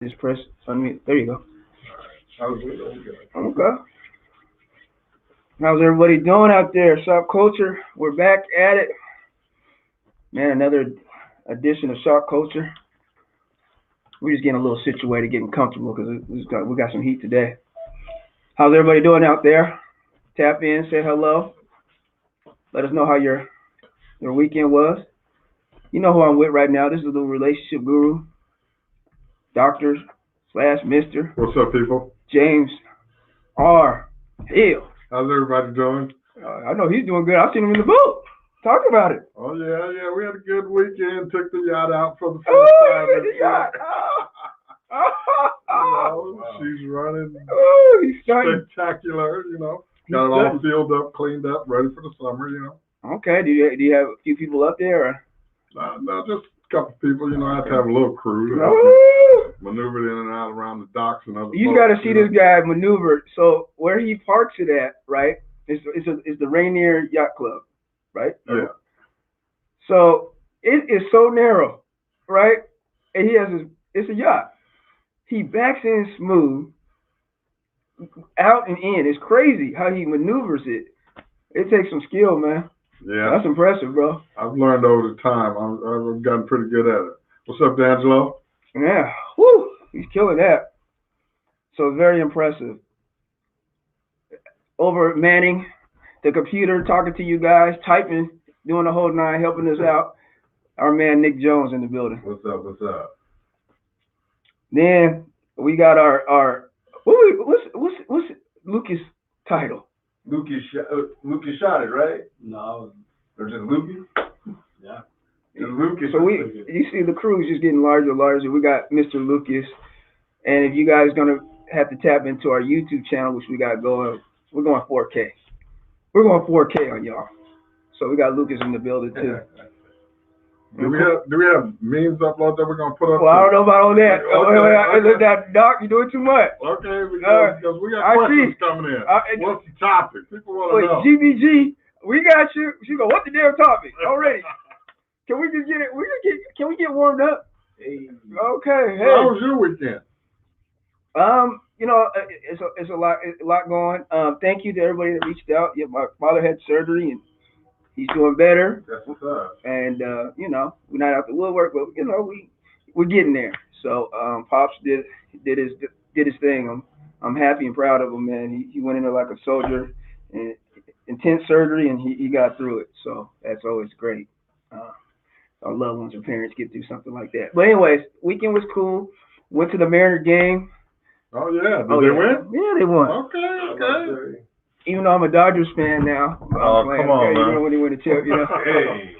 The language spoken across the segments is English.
Just press unmute. There you go. How's it? Okay. How's everybody doing out there? Shopkulture. We're back at it. Man, another edition of Shopkulture. We're just getting a little situated, getting comfortable because we got some heat today. How's everybody doing out there? Tap in, say hello. Let us know how your weekend was. You know who I'm with right now. This is the relationship guru, Doctor slash Mister What's up, people? James R. Hill. How's everybody doing? I know he's doing good. I've seen him in the boat. Talk about it. Oh yeah. We had a good weekend. Took the yacht out for the first Oh, time. the yacht. Wow. She's running Oh, he's starting. spectacular. Got it all filled up, cleaned up, ready for the summer. Okay. Do you have a few people up there? Or? No, just a couple people. I have to have a little crew to Oh. maneuver in and out around the docks and other. You got to see this guy maneuver. So where he parks it at, right? Is the Rainier Yacht Club, right? Yeah. So it is so narrow, right? And it's a yacht. He backs in smooth, out and in. It's crazy how he maneuvers it. It takes some skill, man. Yeah. That's impressive, bro. I've learned over the time. I've gotten pretty good at it. What's up, D'Angelo? Yeah. Woo. He's killing that. So very impressive. Over manning the computer, talking to you guys, typing, doing the whole nine, helping us out. Our man Nick Jones in the building. What's up? Then we got our what's Lucas' title? Lucas shot it, right? No, or just Lucas? Yeah. Lucas. So you see the crew's just getting larger and larger. We got Mr. Lucas, and if you guys gonna have to tap into our YouTube channel, which we got going, we're going 4K. We're going 4K on y'all. So we got Lucas in the building too. Do we have memes upload that we're gonna put up? Well, I don't know about all that. Okay. That Doc, you're doing too much. Okay, because we got questions coming in. What's the topic? People want to know. GBG, we got you. She go, what's the damn topic? Already. Can we just get it? Can we get warmed up? Hey. Okay. Hey. How was your weekend? It's a lot going. Thank you to everybody that reached out. Yeah, my father had surgery and he's doing better. That's what's up. And we're not out the woodwork, but we're getting there. So Pops did his thing. I'm happy and proud of him, man. He went in there like a soldier, and intense surgery, and he got through it. So that's always great. Our loved ones or parents get through something like that. But anyways, weekend was cool. Went to the Mariner game. Oh yeah, did they win? Yeah, they won. Okay. Even though I'm a Dodgers fan now, I'm playing. Come on, man. You know when they win the chip, Hey.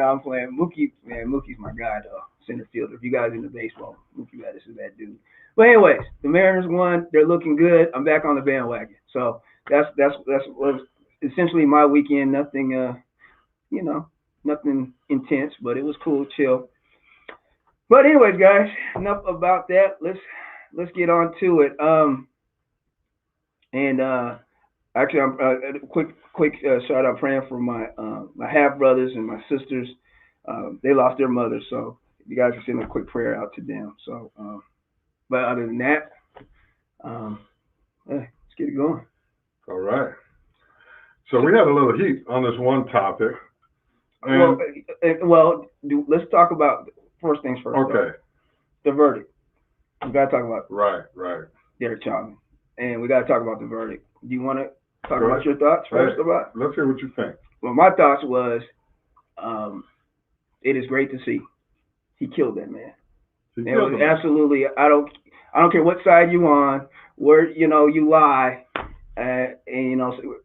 I'm playing Mookie. Man, Mookie's my guy, though. Center fielder. If you guys into baseball, Mookie Bettis is that dude. But anyways, the Mariners won. They're looking good. I'm back on the bandwagon. So that's was essentially my weekend. Nothing, nothing intense, but it was cool, chill. But anyways, guys, enough about that. Let's get on to it. Actually, I'm quick shout out praying for my half brothers and my sisters. They lost their mother, so you guys can send a quick prayer out to them. So, but other than that, let's get it going. All right. So we had a little heat on this one topic. Let's talk about first things first. Okay. Though. The verdict. We gotta talk about right. Derek Chauvin, and we gotta talk about the verdict. Do you want to talk about your thoughts first about? Let's hear what you think. Well, my thoughts was, it is great to see he killed that man. Absolutely. I don't care what side you on, where you lie, and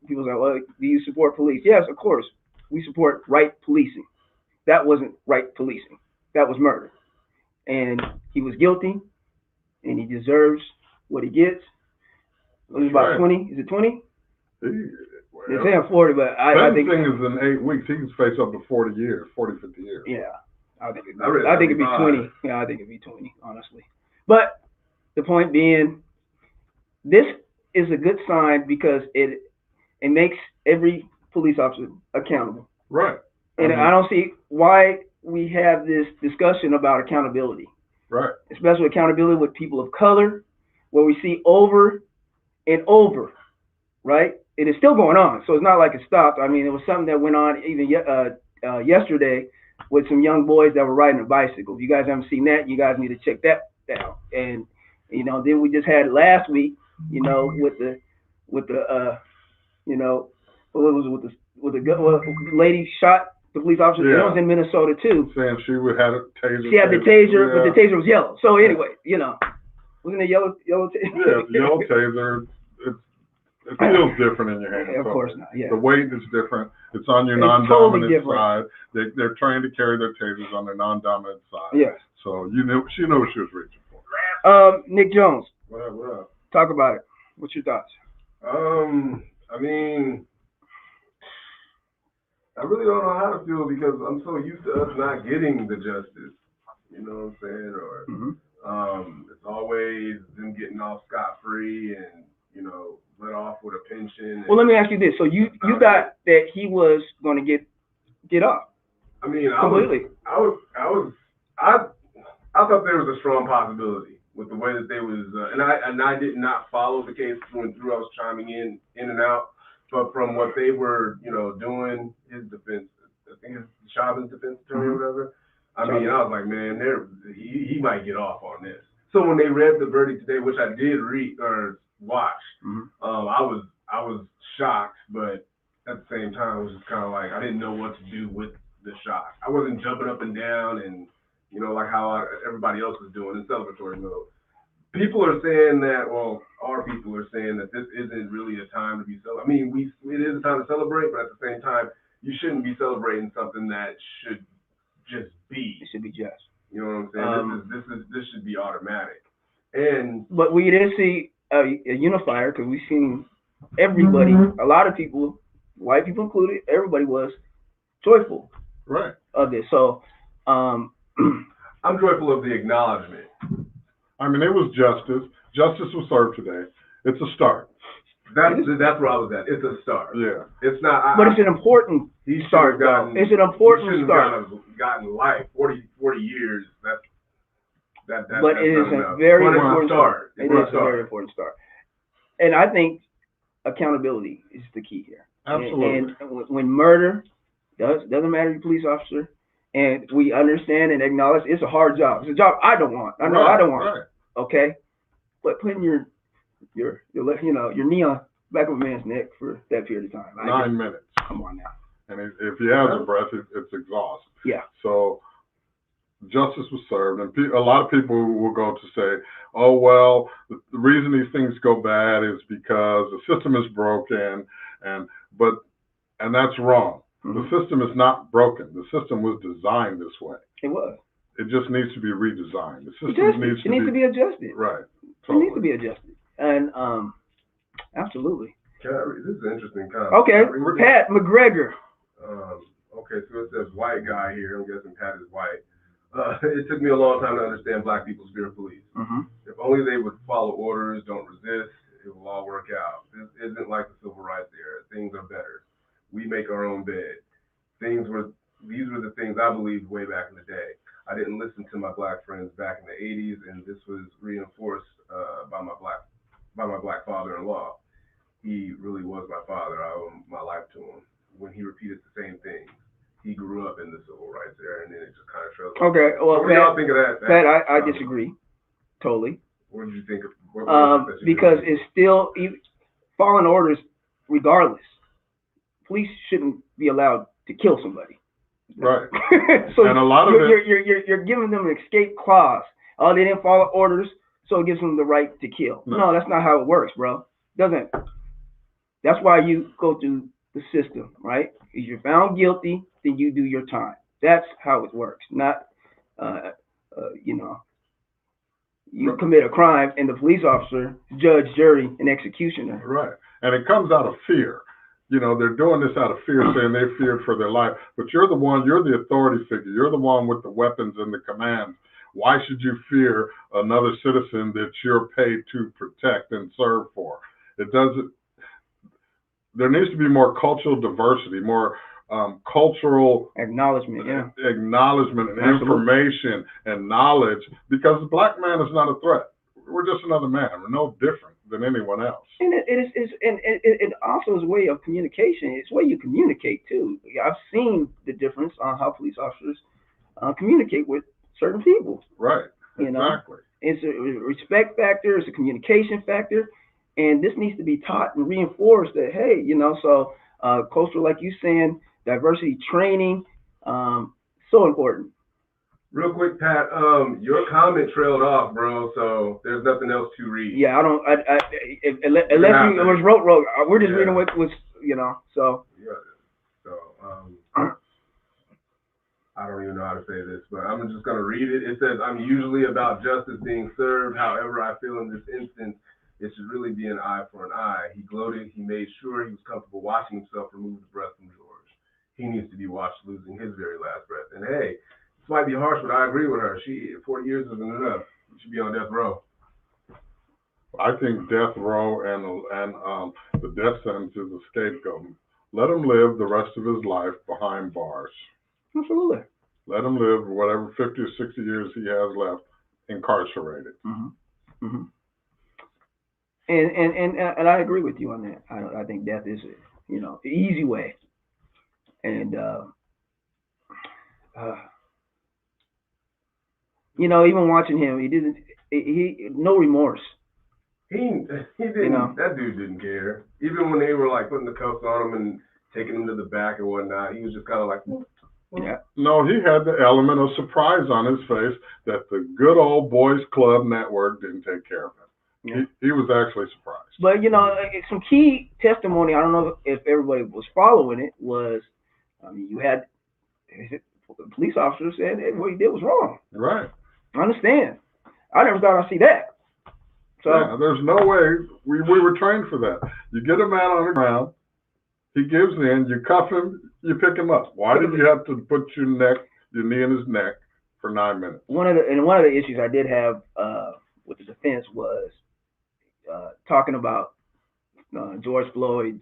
people say, well, do you support police? Yes, of course, we support right policing. That wasn't right policing. That was murder, and he was guilty, and he deserves what he gets. It was about 20. Is it 20? They're saying 40, but I think thing is in 8 weeks. He can face up to 40 years, 50 years. Yeah, I think it'd be 20. Yeah, I think it'd be 20, honestly. But the point being, this is a good sign because it makes every police officer accountable. Right. And I don't see why we have this discussion about accountability. Right. Special accountability with people of color, where we see over and over, right? It is still going on, so it's not like it stopped. I mean, it was something that went on even yesterday with some young boys that were riding a bicycle. If you guys haven't seen that, you guys need to check that out. And then we just had last week, with the what was it, with the lady shot the police officer. Yeah. That was in Minnesota too. Saying she would have a taser. She had the taser, yeah. but the taser was yellow. So anyway, wasn't it yellow taser? Yeah, yellow taser. It feels different in your hand. Of course not. Yeah. The weight is different. It's on your non-dominant side. They're trained to carry their tasers on their non-dominant side. Yes. So she knew what she was reaching for. Nick Jones. What up? Talk about it. What's your thoughts? I mean, I really don't know how to feel because I'm so used to us not getting the justice. You know what I'm saying? Or it's always them getting off scot-free and let off with a pension. Well, let me ask you this: so you thought that he was going to get off? I mean, completely. I thought there was a strong possibility with the way that they was, and I did not follow the case through and through. I was chiming in and out, but from what they were, doing, his defense, I think it's Chauvin's defense attorney or whatever. I mean, I was like, man, he might get off on this. So when they read the verdict today, which I did read or watch, I was shocked, but at the same time, it was just kind of like I didn't know what to do with the shock. I wasn't jumping up and down and like how everybody else is doing in celebratory mode. People are saying that, well, our people are saying that this isn't really a time to be celebrating. I mean, it is a time to celebrate, but at the same time, you shouldn't be celebrating something that should just be. It should be just. You know what I'm saying? This should be automatic. But we didn't see a unifier because we've seen everybody, a lot of people, white people included, everybody was joyful of this. So I'm joyful of the acknowledgement. I mean, it was justice. Justice was served today. It's a start. That's where I was at. It's a start. Yeah. It's not. But it's an important start. It's an important start. Gotten life 40 years. But it is a very important start. It is a very important start. And I think accountability is the key here. Absolutely. And when murder doesn't matter, you're a police officer, and we understand and acknowledge it's a hard job. It's a job I don't want. I know I don't want. Right. Okay, but putting your knee on back of a man's neck for that period of time. 9 minutes. Come on now. And if he has a breath, it's exhaust. Yeah. So justice was served, and a lot of people will go to say, oh, well, the reason these things go bad is because the system is broken, and that's wrong. The system is not broken. The system was designed this way. It was. It just needs to be redesigned. The system needs to be adjusted. Right. Totally. It needs to be adjusted. And absolutely. This is an interesting comment. Okay, Pat McGregor. Okay, so it says white guy here. I'm guessing Pat is white. It took me a long time to understand black people's fear of police. If only they would follow orders, don't resist, it will all work out. This isn't like the civil rights era. Things are better. We make our own bed. These were the things I believed way back in the day. I didn't listen to my black friends back in the 80s, and this was reinforced by my black father-in-law. He really was my father. I owe my life to him. When he repeated the same thing, he grew up in the civil rights era, and then it just kind of trails. Okay, well, what do y'all think of that? Pat, I disagree, totally. What did you think of? Because it's still following orders, regardless. Police shouldn't be allowed to kill somebody. Right. So and a lot of you're giving them an escape clause. Oh, they didn't follow orders, so it gives them the right to kill. No, that's not how it works, bro. Doesn't. That's why you go through the system, right? If you're found guilty, then you do your time. That's how it works. Not, you commit a crime and the police officer, judge, jury, and executioner. Right. And it comes out of fear. They're doing this out of fear, saying they feared for their life. But you're the authority figure. You're the one with the weapons and the commands. Why should you fear another citizen that you're paid to protect and serve for? It doesn't. There needs to be more cultural diversity, more cultural Acknowledgement, yeah. acknowledgement and Absolutely. information and knowledge, because the black man is not a threat. We're just another man. We're no different than anyone else. And it also is a way of communication. It's a way you communicate too. I've seen the difference on how police officers communicate with certain people. Right. You know, Exactly. it's a respect factor. It's a communication factor, and this needs to be taught and reinforced. That hey, you know, so culture, like you saying, diversity training, so important. Real quick, Pat, your comment trailed off, bro, so there's nothing else to read. Yeah, I don't. Unless you it was wrote. We're just reading what was, you know. So. Yeah. So I don't even know how to say this, but I'm just gonna read it. It says, "I'm usually about justice being served. However, I feel in this instance, it should really be an eye for an eye." He gloated. He made sure he was comfortable watching himself remove the breath from George. He needs to be watched losing his very last breath. And hey, this might be harsh, but I agree with her. 40 years isn't enough. He should be on death row. I think death row and the death sentence is a scapegoat. Let him live the rest of his life behind bars. Absolutely. Let him live whatever 50 or 60 years he has left incarcerated. Mm-hmm. Mm-hmm. And I agree with you on that. I think death is, you know, the easy way. And you know, even watching him, he no remorse. He didn't. You know? That dude didn't care. Even when they were like putting the cuffs on him and taking him to the back and whatnot, he was just kind of like, yeah. No, he had the element of surprise on his face that the good old boys club network didn't take care of him. Yeah. He was actually surprised. But you know, some key testimony, I don't know if everybody was following it, was you had the police officer said that what he did was wrong. Right. I understand. I never thought I'd see that. So yeah, there's no way we were trained for that. You get a man on the ground, he gives in, you cuff him, you pick him up. Why did you have to put your knee in his neck for 9 minutes? One of the issues I did have with the defense was talking about George Floyd's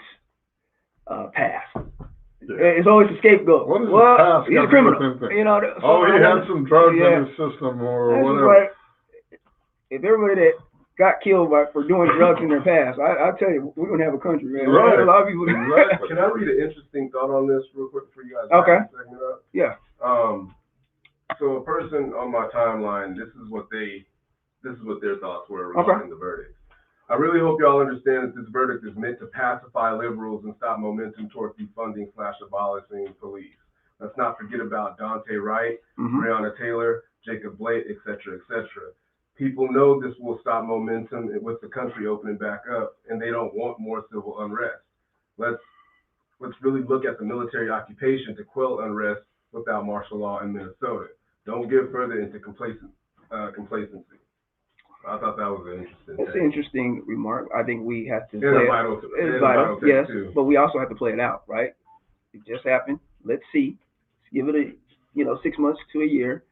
past. Yeah. It's always a scapegoat. What is his past? He's a criminal. You know. So he had some drugs in his system or that's whatever. Like, if everybody that got killed for doing drugs in their past, I tell you, we're gonna have a country, man. Right. A lot of people. Exactly. Can I read an interesting thought on this real quick for you guys? Okay. Segment up? Yeah. So a person on my timeline, this is what their thoughts were regarding the verdict. I really hope y'all understand that this verdict is meant to pacify liberals and stop momentum towards defunding/abolishing police. Let's not forget about Dante Wright, Breonna Taylor, Jacob Blake, et cetera, et cetera. People know this will stop momentum with the country opening back up, and they don't want more civil unrest. Let's really look at the military occupation to quell unrest without martial law in Minnesota. Don't give further into complacency. I thought that was an interesting. It's an interesting remark. I think we have to play it. It's vital, yes, too. But we also have to play it out, right? It just happened. Let's see. Let's give it 6 months to a year.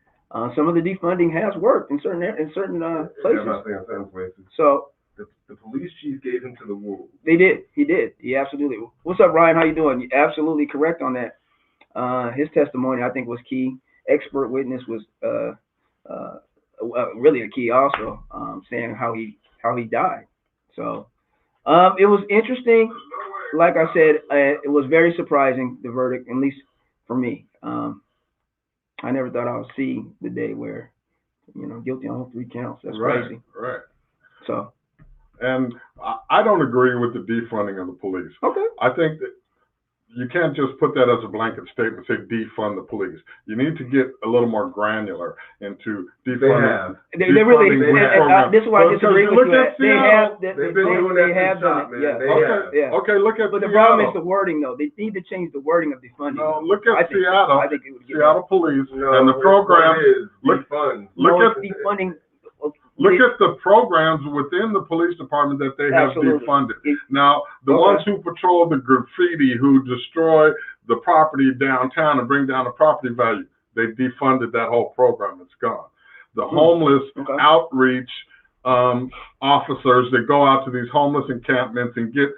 Some of the defunding has worked in certain places. Yeah, I'm not saying certain places. So the police chief gave him to the wolves. They did. He did. He absolutely. What's up, Ryan? How you doing? You're absolutely correct on that. His testimony, I think, was key. Expert witness was really a key also, saying how he died. So it was interesting. Like I said, it was very surprising, the verdict, at least for me. I never thought I would see the day where, guilty on all 3 counts. That's crazy. Right. So. And I don't agree with the defunding of the police. Okay. I think that you can't just put that as a blanket statement, say defund the police. You need to get a little more granular into defunding. They really. This is why I disagree with you. They've been doing that since shop, man. Yeah. Okay, look at But the Seattle. problem is the wording, though. They need to change the wording of defunding. No, look at Seattle. I think it would get Seattle police and the program. Look at defunding. Look at the programs within the police department that they have defunded. Now, the ones who patrol the graffiti, who destroy the property downtown and bring down the property value, they defunded that whole program. It's gone. The homeless outreach officers that go out to these homeless encampments and get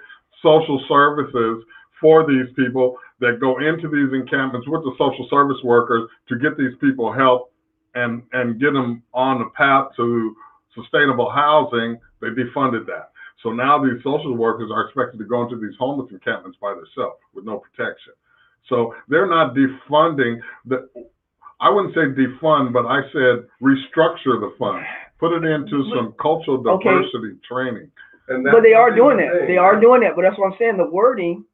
social services for these people, that go into these encampments with the social service workers to get these people help and get them on the path to sustainable housing, they defunded that. So now these social workers are expected to go into these homeless encampments by themselves with no protection. So they're not defunding I wouldn't say defund, but I said restructure the fund. Put it into some cultural diversity training. But they are doing that. They are doing that. But that's what I'm saying. The wording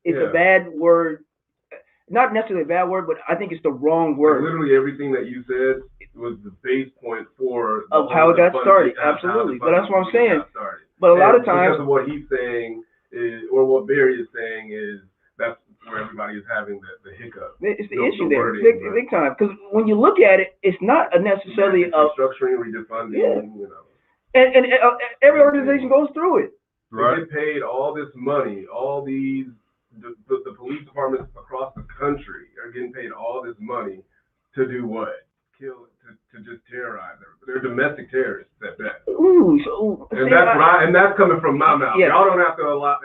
is a bad word. Not necessarily a bad word, but I think it's the wrong word. Literally everything that you said was the base point for how it got started. Absolutely. But that's what I'm saying. But a lot of times, because of what he's saying is, or what Barry is saying is, that's where everybody is having the hiccup. It's the issue there, big time. Because when you look at it, it's not necessarily restructuring, redefunding. Yeah. You know, and every organization goes through it. Right. They get paid all this money. All these the police departments across the country are getting paid all this money to do what? Kill, to just terrorize them. They're domestic terrorists at best. And that's coming from my mouth. Yeah. Y'all don't have to allot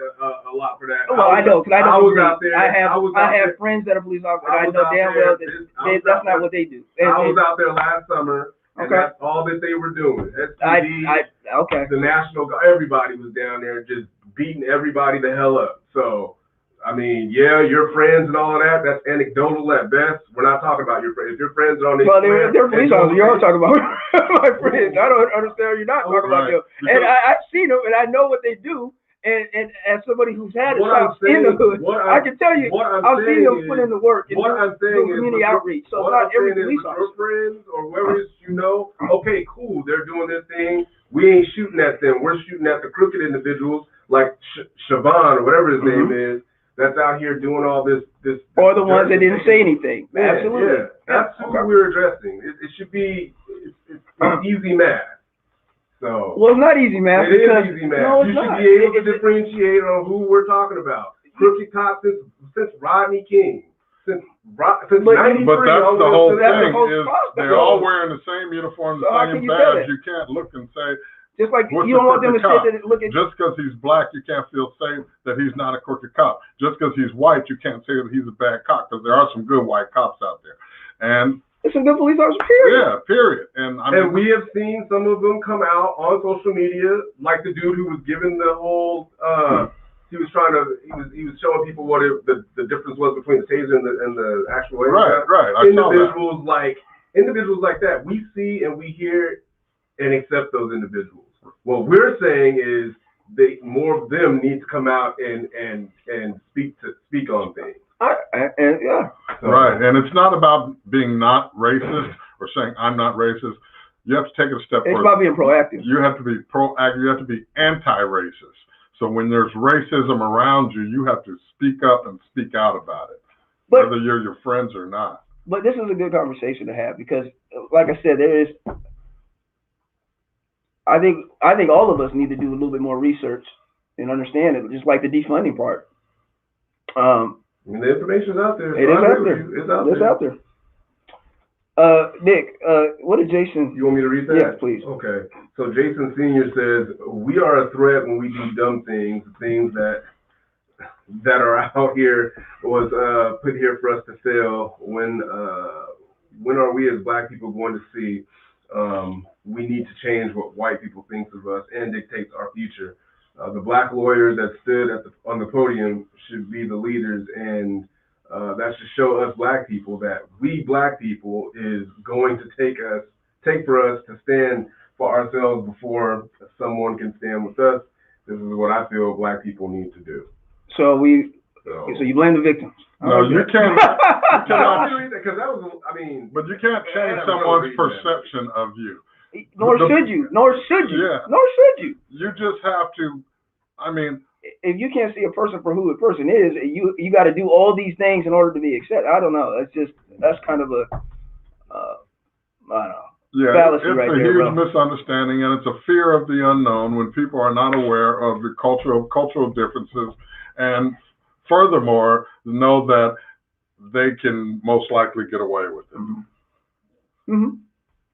for that. Well, I know, because I was out there. I have friends that are police officers. I know damn well that that's not what they do. I was out there last summer, and that's all that they were doing. Okay. The National Guard, everybody was down there just beating everybody the hell up. So, I mean, yeah, your friends and all of that, that's anecdotal at best. We're not talking about your friends. If your friends are on this. Well, they're police officers. You're talking about my friends. I don't understand. You're not talking about them. And I've seen them, and I know what they do. And as somebody who's had a shop in the hood, I can tell you, I've seen them put in the work and do community outreach. So it's not every police officer. Your friends or whoever it is you know, okay, cool, they're doing this thing. We ain't shooting at them. We're shooting at the crooked individuals like Siobhan or whatever his name is. That's out here doing all this. Or the ones that didn't say anything. Yeah, Absolutely. Yeah. That's who we're addressing. It should be it's easy math. So. Well, it's not easy math. It is easy math. No, you it's should not. be able to differentiate on who we're talking about. Crooked cops since Rodney King. Since 93. But that's the whole thing is they're all whole wearing the same uniform, the so same badge. You can't look and say. Just like you don't want them to sit there and look at. Just because he's black, you can't feel safe that he's not a crooked cop. Just because he's white, you can't say that he's a bad cop, because there are some good white cops out there. And there's some good police officers, period. Yeah, period. And we have seen some of them come out on social media, like the dude who was given the whole. He was trying to. He was showing people what the difference was between the taser and the actual. Right. Individuals like that we see and we hear and accept those individuals. What we're saying is more of them need to come out and speak on things. Right, and it's not about being not racist or saying I'm not racist. You have to take it a step further. It's about being proactive. You have to be proactive. You have to be anti-racist. So when there's racism around you, you have to speak up and speak out about it, whether you're your friends or not. But this is a good conversation to have because, like I said, there is. I think all of us need to do a little bit more research and understand it, just like the defunding part. I mean, the information's out there. It is out there. It's out there. Nick, what did Jason? You want me to read that? Yes, please. Okay. So Jason Sr. says, "We are a threat when we do dumb things. Things that are out here was put here for us to sell. When are we as Black people going to see? We need to change what white people think of us and dictates our future. The Black lawyers that stood on the podium should be the leaders, and that should show us Black people that we Black people is going to take for us to stand for ourselves before someone can stand with us. This is what I feel Black people need to do." So you blame the victims. No, you can't. Because that was, I mean. But you can't change someone's perception of you. Nor should you. Yeah. Nor should you. You just have to. I mean, if you can't see a person for who a person is, you got to do all these things in order to be accepted. I don't know. That's kind of a I don't know. Yeah, fallacy it's right a there, huge bro. misunderstanding, and it's a fear of the unknown when people are not aware of the cultural differences, and furthermore, know that they can most likely get away with it. Mm-hmm.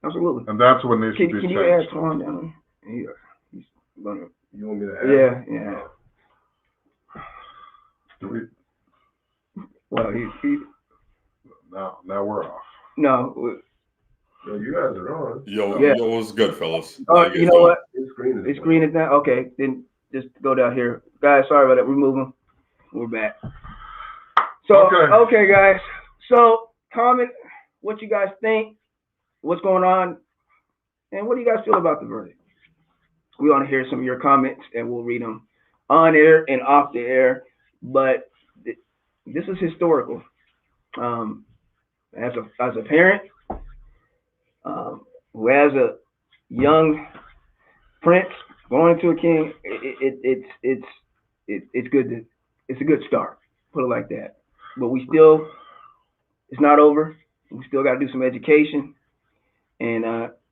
Absolutely. And that's what needs to be changed. Can you add Tom down here? He's gonna. You want me to add? Yeah. Well, he Now we're off. no. So you guys are on. Yeah. Yo, what's good, fellas? How you You guys know doing? what? His screen is It's blank. green is down. Okay, then just go down here, guys. Sorry about that. Remove them. We're back. So okay, guys. So comment what you guys think, what's going on, and what do you guys feel about the verdict? We want to hear some of your comments, and we'll read them on air and off the air. But this is historical. As a parent who has a young prince going into a king, it's good. It's a good start. Put it like that. But it's not over. We still got to do some education, and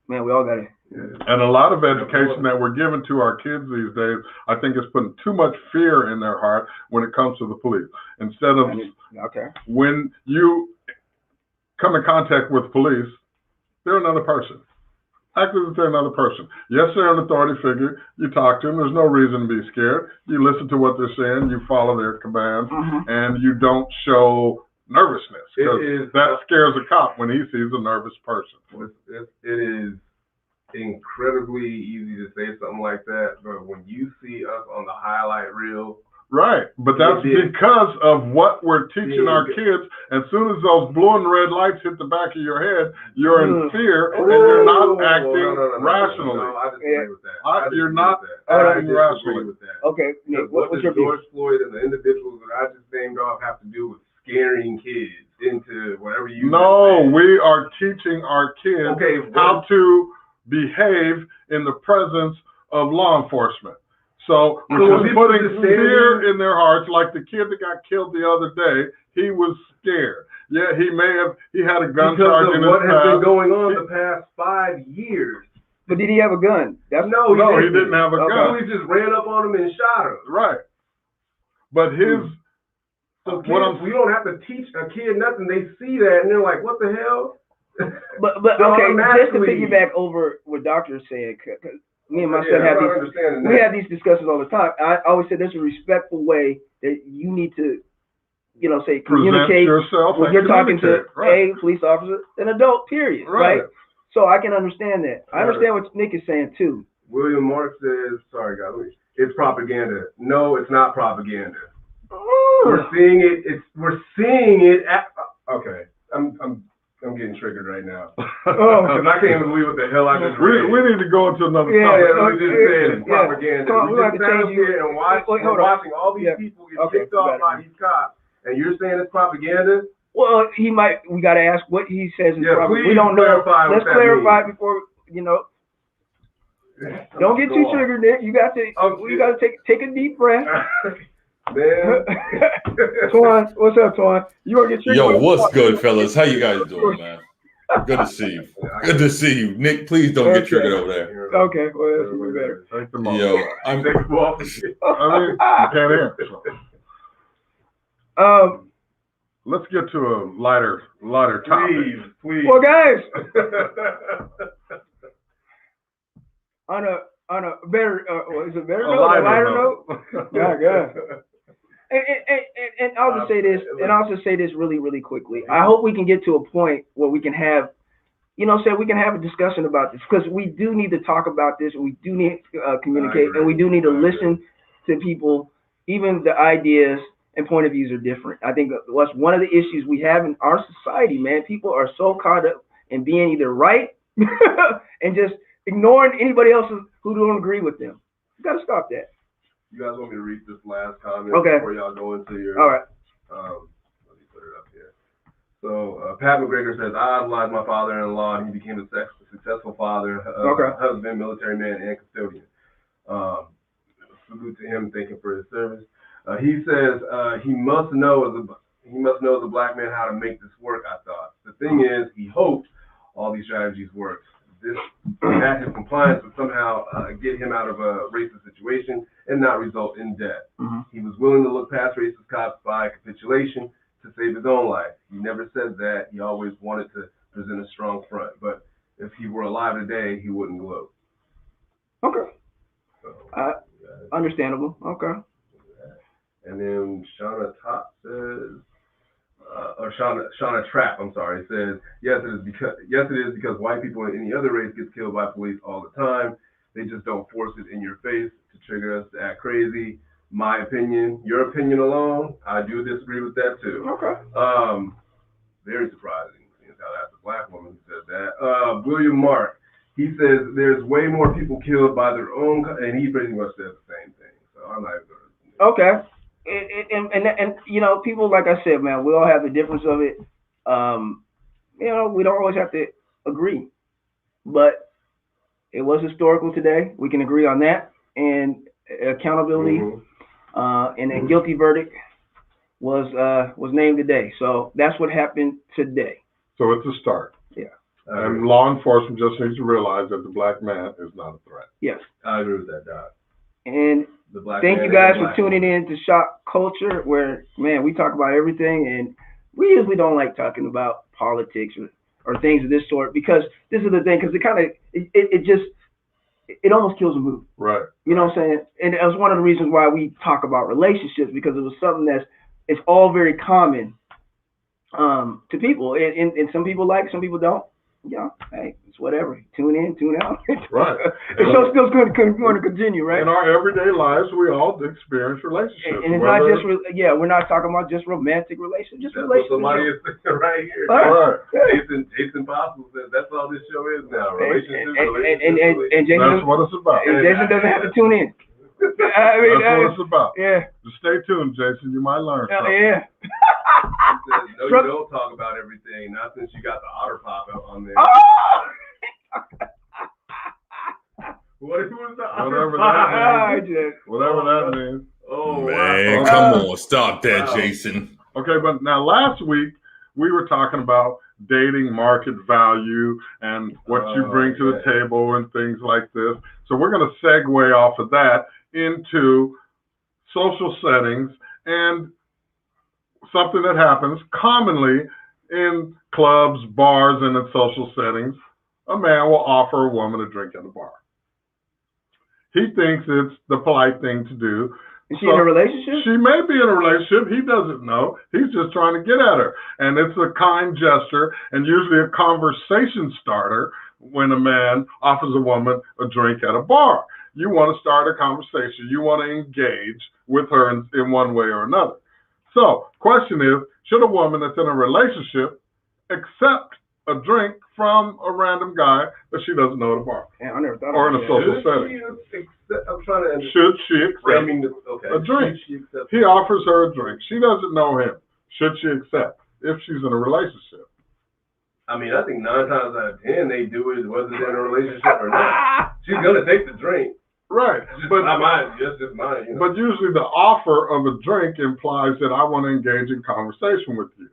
man, we all got to. And a lot of education that we're giving to our kids these days, I think, is putting too much fear in their heart when it comes to the police. Instead of when you come in contact with police, they're another person. Act as if they're another person. Yes, they're an authority figure. You talk to them. There's no reason to be scared. You listen to what they're saying. You follow their commands, and you don't show nervousness, because that scares a cop when he sees a nervous person. It is incredibly easy to say something like that, but when you see us on the highlight reel, right, but that's because of what we're teaching our kids. As soon as those blue and red lights hit the back of your head, you're in fear and you're not acting rationally. No, I disagree with that. You're not acting rationally. with that. Okay, Nick, what what's does your view? George Floyd and the individuals that I just named off have to do with scaring kids into whatever you? No, we are teaching our kids how to behave in the presence of law enforcement. So we're putting fear in their hearts, like the kid that got killed the other day. He was scared. Yeah, he had a gun charge in his what has past. been going on the past 5 years. But did he have a gun? No, he didn't have a gun. He just ran up on him and shot him. Right. But so kids, we don't have to teach a kid nothing. They see that and they're like, "What the hell?" But okay, just to piggyback over what Doctor said, because me and my son have these discussions all the time. I always say there's a respectful way that you need to, say communicate yourself when you're talking to a police officer, an adult, period, right? So I can understand that. I understand what Nick is saying too. William Mark says, "Sorry, guys, it's propaganda." No, it's not propaganda. We're seeing it. We're seeing it. Okay, I'm getting triggered right now. Because I can't even believe what the hell I just read. We need to go into another topic. We just said it's propaganda. We just sat here and watching all these people get kicked off by these cops, and you're saying it's propaganda? Well, we got to ask what he says is propaganda. We don't know. Let's clarify before, Don't get too triggered, Nick. You got to take a deep breath. Man. Twan, what's up, Twan? You want to get triggered? Yo, what's good, fellas? How you guys doing, man? Good to see you. Good to see you, Nick. Please don't get triggered over there. Okay, well, that's even better. Yo, I mean, you can't hear. So. Let's get to a lighter topic. Please. Well, guys, on a better, is it better note? A lighter note? Yeah. And I'll just say this, and I'll just say this really, really quickly. I hope we can get to a point where we can have, we can have a discussion about this, because we do need to talk about this. We do need to communicate, and we do need to listen to people, even the ideas and point of views are different. I think that's one of the issues we have in our society, man. People are so caught up in being either right and just ignoring anybody else who don't agree with them. You got to stop that. You guys want me to read this last comment before y'all go into your... All right. Let me put it up here. So, Pat McGregor says, I idolized my father-in-law, and he became a successful father, husband, military man, and custodian. Salute to him, thank him for his service. He says he must know as a black man how to make this work, I thought. The thing is, he hoped all these strategies worked. This at his compliance would somehow get him out of a racist situation and not result in death. He was willing to look past racist cops by capitulation to save his own life. He never said that. He always wanted to present a strong front. But if he were alive today, he wouldn't gloat. Okay. So, understandable. Okay. And then Shauna Top says, Shauna Trapp, I'm sorry, says, yes, it is because white people in any other race gets killed by police all the time. They just don't force it in your face to trigger us to act crazy. My opinion, your opinion alone, I do disagree with that too. Okay. Very surprising, seeing how that's a black woman who said that. William Mark, he says there's way more people killed by their own, and he pretty much says the same thing. So I'm not even going to. Okay. And you know, people, like I said, man, we all have the difference of it. You know, we don't always have to agree, but it was historical today. We can agree on that, and accountability, and a guilty verdict was named today. So that's what happened today. So it's a start. Yeah. And law enforcement just needs to realize that the black man is not a threat. Yes. I agree with that, Doc. And thank you guys for tuning in to Shop Culture, where, man, we talk about everything, and we usually don't like talking about politics or things of this sort, because this is the thing, because it kind of, it almost kills a mood. Right. You know what I'm saying? And it was one of the reasons why we talk about relationships, because it was something it's all very common to people, and some people like, some people don't. You know, hey, it's whatever. Tune in, tune out. Right. The show's still going to continue, right? In our everyday lives, we all experience relationships. And it's not just, we're not talking about just romantic relationships, just relationships. Somebody is saying right here. Right. Jason Possible says that's all this show is now. Relationships, and Jason, that's what it's about. And Jason doesn't have to tune in. I mean, that's what it's about. Yeah. Just stay tuned, Jason. You might learn something. Yeah. No, you don't talk about everything. Not since you got the otter pop out on there. Oh! What was the otter pop? Whatever that means. Oh, man, wow. come on, stop that, Wow. Jason. Okay, but now last week we were talking about dating market value and what you bring to the table and things like this. So we're going to segue off of that into social settings and something that happens commonly in clubs, bars, and in social settings. A man will offer a woman a drink at a bar. He thinks it's the polite thing to do. Is she in a relationship? She may be in a relationship. He doesn't know. He's just trying to get at her. And it's a kind gesture and usually a conversation starter when a man offers a woman a drink at a bar. You want to start a conversation. You want to engage with her in one way or another. So, question is, should a woman that's in a relationship accept a drink from a random guy that she doesn't know at a bar? Yeah, I never thought or in a that. social setting? I'm trying to understand. Should she accept a drink? He offers her a drink. She doesn't know him. Should she accept if she's in a relationship? I mean, I think 9 times out of 10 they do it whether they're in a relationship or not. She's gonna take the drink. Right, but just mine. You know? But usually the offer of a drink implies that I want to engage in conversation with you.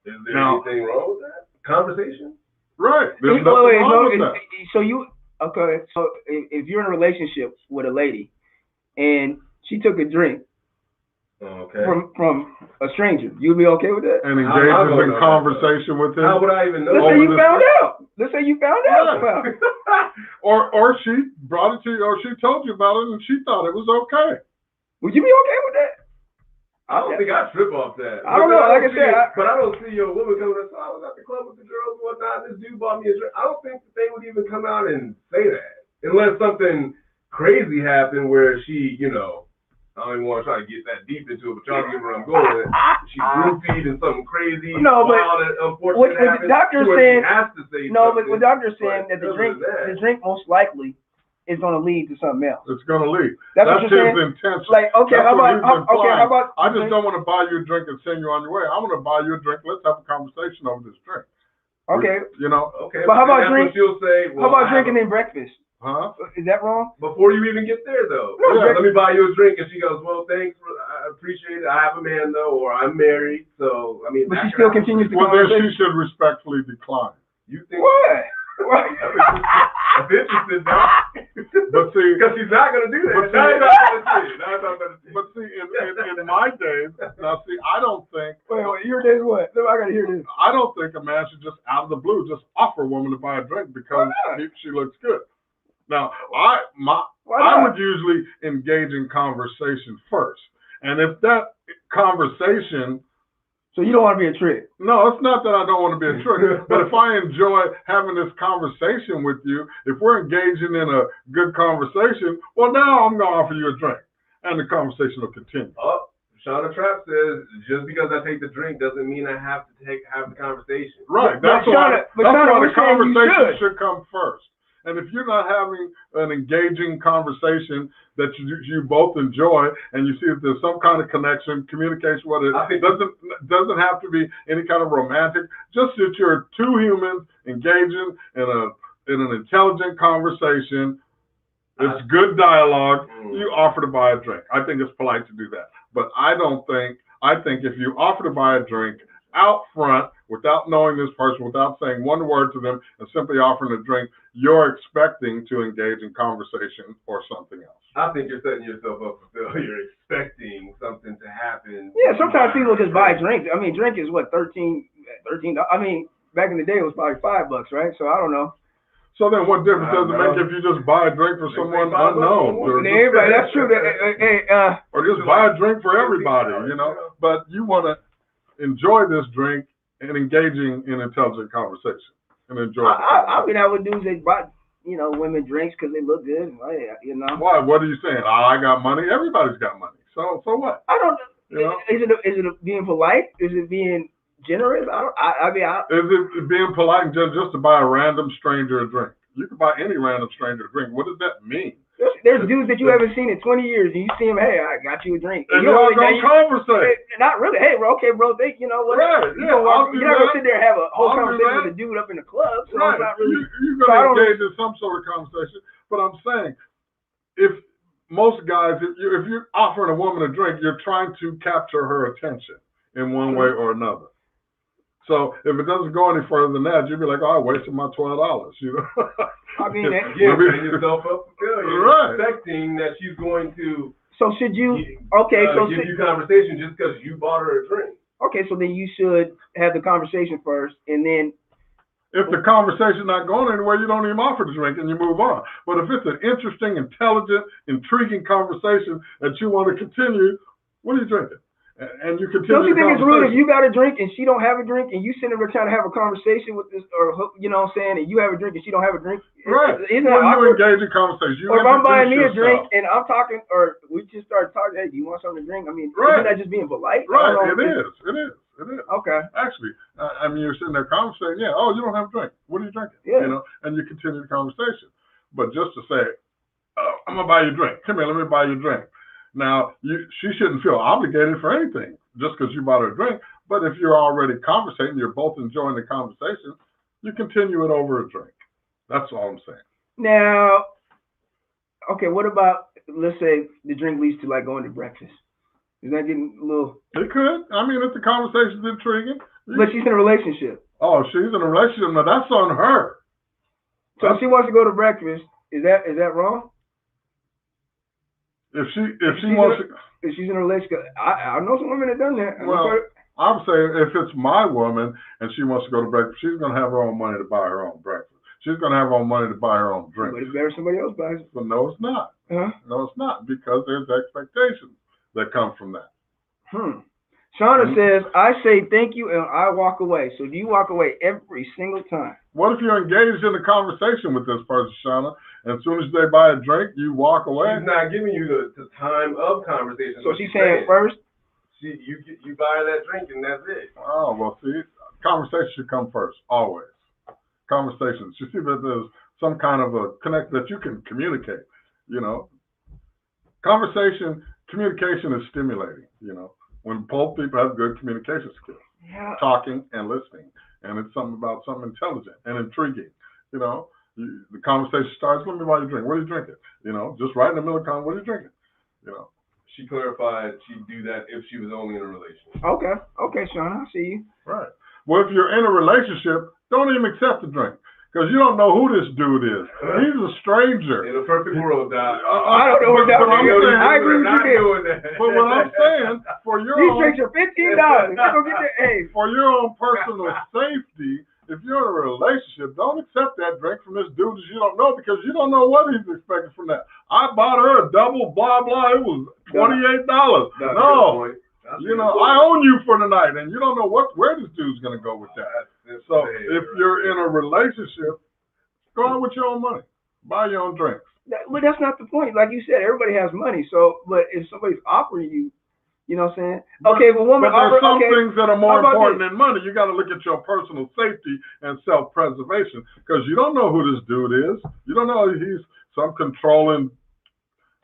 Is there anything wrong with that? Conversation? Right. There's nothing wrong with that. So if you're in a relationship with a lady and she took a drink from a stranger, you'd be okay with that? And engages in conversation with him? How would I even know? Let's say you found out. Let's say you found out about it. Or she brought it to you, or she told you about it and she thought it was okay. Would you be okay with that? I don't think I trip off that. I don't know. Like I said, but I don't see your woman coming up. So I was at the club with the girls and whatnot. This dude bought me a drink. I don't think that they would even come out and say that unless something crazy happened where she, you know, I don't even want to try to get that deep into it, but y'all get where I'm going. She roofied and something crazy, wild and unfortunate happened. What the doctor's saying, has to say but what the doctor's saying that the drink most likely is going to lead to something else. It's going to lead. That's his intention. Like, how about? I just don't want to buy you a drink and send you on your way. I want to buy you a drink. Let's have a conversation over this drink. Okay. You know. Okay. But how about drink? Say, how about drinking in breakfast? Huh? Is that wrong? Before you even get there, though. No, let me buy you a drink, and she goes, "Well, thanks. I appreciate it. I have a man though, or I'm married, so I mean." But she still continues to. Well, then she should respectfully decline. You think what? I'm interested now. But see, because she's not going to do that. But see, in my days, now see, I don't think. Wait, your days what? I got to hear this. I don't think a man should just out of the blue just offer a woman to buy a drink because she looks good. Now, I would usually engage in conversation first, and if that conversation So you don't want to be a trick. No, it's not that I don't want to be a trick, but if I enjoy having this conversation with you, if we're engaging in a good conversation, well, now I'm going to offer you a drink, and the conversation will continue. Oh, Shauna Trapp says, just because I take the drink doesn't mean I have to have the conversation. Right. But That's why Shauna, the conversation should come first. And if you're not having an engaging conversation that you both enjoy, and you see that there's some kind of connection, communication, whether it doesn't have to be any kind of romantic, just that you're two humans engaging in an intelligent conversation. It's good dialogue. You offer to buy a drink. I think it's polite to do that. But I think if you offer to buy a drink out front without knowing this person, without saying one word to them, and simply offering a drink, you're expecting to engage in conversation or something else. I think you're setting yourself up for failure. You're expecting something to happen. Yeah, sometimes people just buy drinks. I mean, drink is what, $13. I mean, back in the day it was probably $5, right? So I don't know. So then what difference does it make if you just buy a drink for someone unknown? Everybody, that's true. Or just buy a drink for everybody, you know? But you want to enjoy this drink and engaging in intelligent conversation and enjoy it. I've been out with dudes that buy, women drinks because they look good. Why? What are you saying? Oh, I got money. Everybody's got money. So what? I don't. Is it being polite? Is it being generous? Is it being polite and just to buy a random stranger a drink? You can buy any random stranger a drink. What does that mean? There's dudes that you haven't seen in 20 years, and you see them. Hey, I got you a drink. And y'all gonna conversate. Not really. Hey, bro. Okay, bro. You know what? Right. You're not gonna sit there and have a whole conversation with a dude up in the club. So right. It's not really. You're gonna engage in some sort of conversation. But I'm saying, if most guys, if you're offering a woman a drink, you're trying to capture her attention in one way or another. So if it doesn't go any further than that, you'd be like, oh, I wasted my $12, you know? I mean, setting yourself up for failure. Right. Expecting that she's going to give you conversation just because you bought her a drink. Okay, so then you should have the conversation first, and then if the conversation's not going anywhere, you don't even offer the drink and you move on. But if it's an interesting, intelligent, intriguing conversation that you want to continue, what are you drinking? And you continue. Don't you think it's rude if you got a drink and she don't have a drink and you sitting there trying to have a conversation with this, or you know what I'm saying, and you have a drink and she don't have a drink? Right. Isn't that awkward? You engage in conversation. Or if I'm buying me a drink and I'm talking, or we just started talking, hey, do you want something to drink? I mean, isn't that just being polite? Right. It is. Okay. Actually, I mean, you're sitting there conversating. Yeah. Oh, you don't have a drink. What are you drinking? Yeah. You know, and you continue the conversation. But just to say, I'm gonna buy you a drink. Come here, let me buy you a drink. Now, she shouldn't feel obligated for anything just because you bought her a drink. But if you're already conversating, you're both enjoying the conversation, you continue it over a drink. That's all I'm saying. Now, okay, what about, let's say the drink leads to like going to breakfast? Is that getting a little? It could. I mean, if the conversation's intriguing. But she's in a relationship. Oh, she's in a relationship. Now, that's on her. So if she wants to go to breakfast, is that wrong? If she's in a relationship, I know some women that done that. Well, I'm saying if it's my woman and she wants to go to breakfast, she's going to have her own money to buy her own breakfast. She's going to have her own money to buy her own drink. But it's better somebody else buys it. But no, it's not. Uh-huh. No, it's not, because there's expectations that come from that. Shauna says, I say thank you and I walk away. So do you walk away every single time? What if you're engaged in a conversation with this person, Shauna, and as soon as they buy a drink, you walk away? She's not giving you the time of conversation. So she's saying first? You buy that drink and that's it. Oh, well, see, conversation should come first, always. Conversations. You see that there's some kind of a connect that you can communicate, you know. Communication is stimulating, you know. When both people have good communication skills, talking and listening, and it's something intelligent and intriguing, you know. The conversation starts, let me buy you a drink. What are you drinking? You know, just right in the middle of the conversation, what are you drinking? You know. She clarified she'd do that if she was only in a relationship. Okay, Shauna, I see you. Right. Well, if you're in a relationship, don't even accept the drink. Because you don't know who this dude is. He's a stranger. In a perfect world, Doc. I don't know what that means. I agree with you there. But what I'm saying, for your These drinks are $15. For your own personal safety, if you're in a relationship, don't accept that drink from this dude that you don't know, because you don't know what he's expecting from that. I bought her a double blah blah. It was $28. No. You know, I own you for the night, and you don't know where this dude's gonna go with that. So if you're in a relationship, go out with your own money, buy your own drinks. But that's not the point. Like you said, everybody has money. So, but if somebody's offering you, you know what I'm saying? Okay, if a woman but there's some okay, things that are more important this? than money. You got to look at your personal safety and self-preservation, because you don't know who this dude is. You don't know if he's some controlling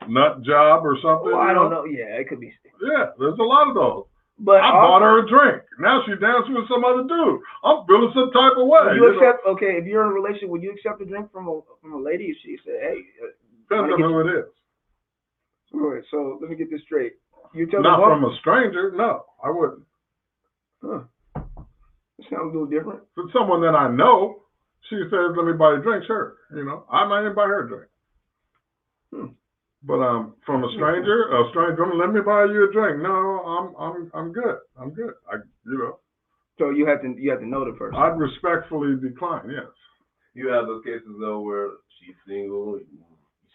nut job or something. Well, I don't know. Yeah, it could be. Yeah, there's a lot of those. But I bought her a drink. Now she's dancing with some other dude. I'm feeling some type of way. You accept? Okay, if you're in a relationship, would you accept a drink from a lady if she said, "Hey"? Depends on who it is. All right, so let me get this straight. You tell Not from a stranger. No, I wouldn't. Huh. It sounds a little different. For someone that I know, she says, "Let me buy you a drink." Sure, you know, I might even buy her a drink. But from a stranger, let me buy you a drink. No, I'm good. I'm good. So you have to know the person. I'd respectfully decline. Yes. You have those cases though where she's single, you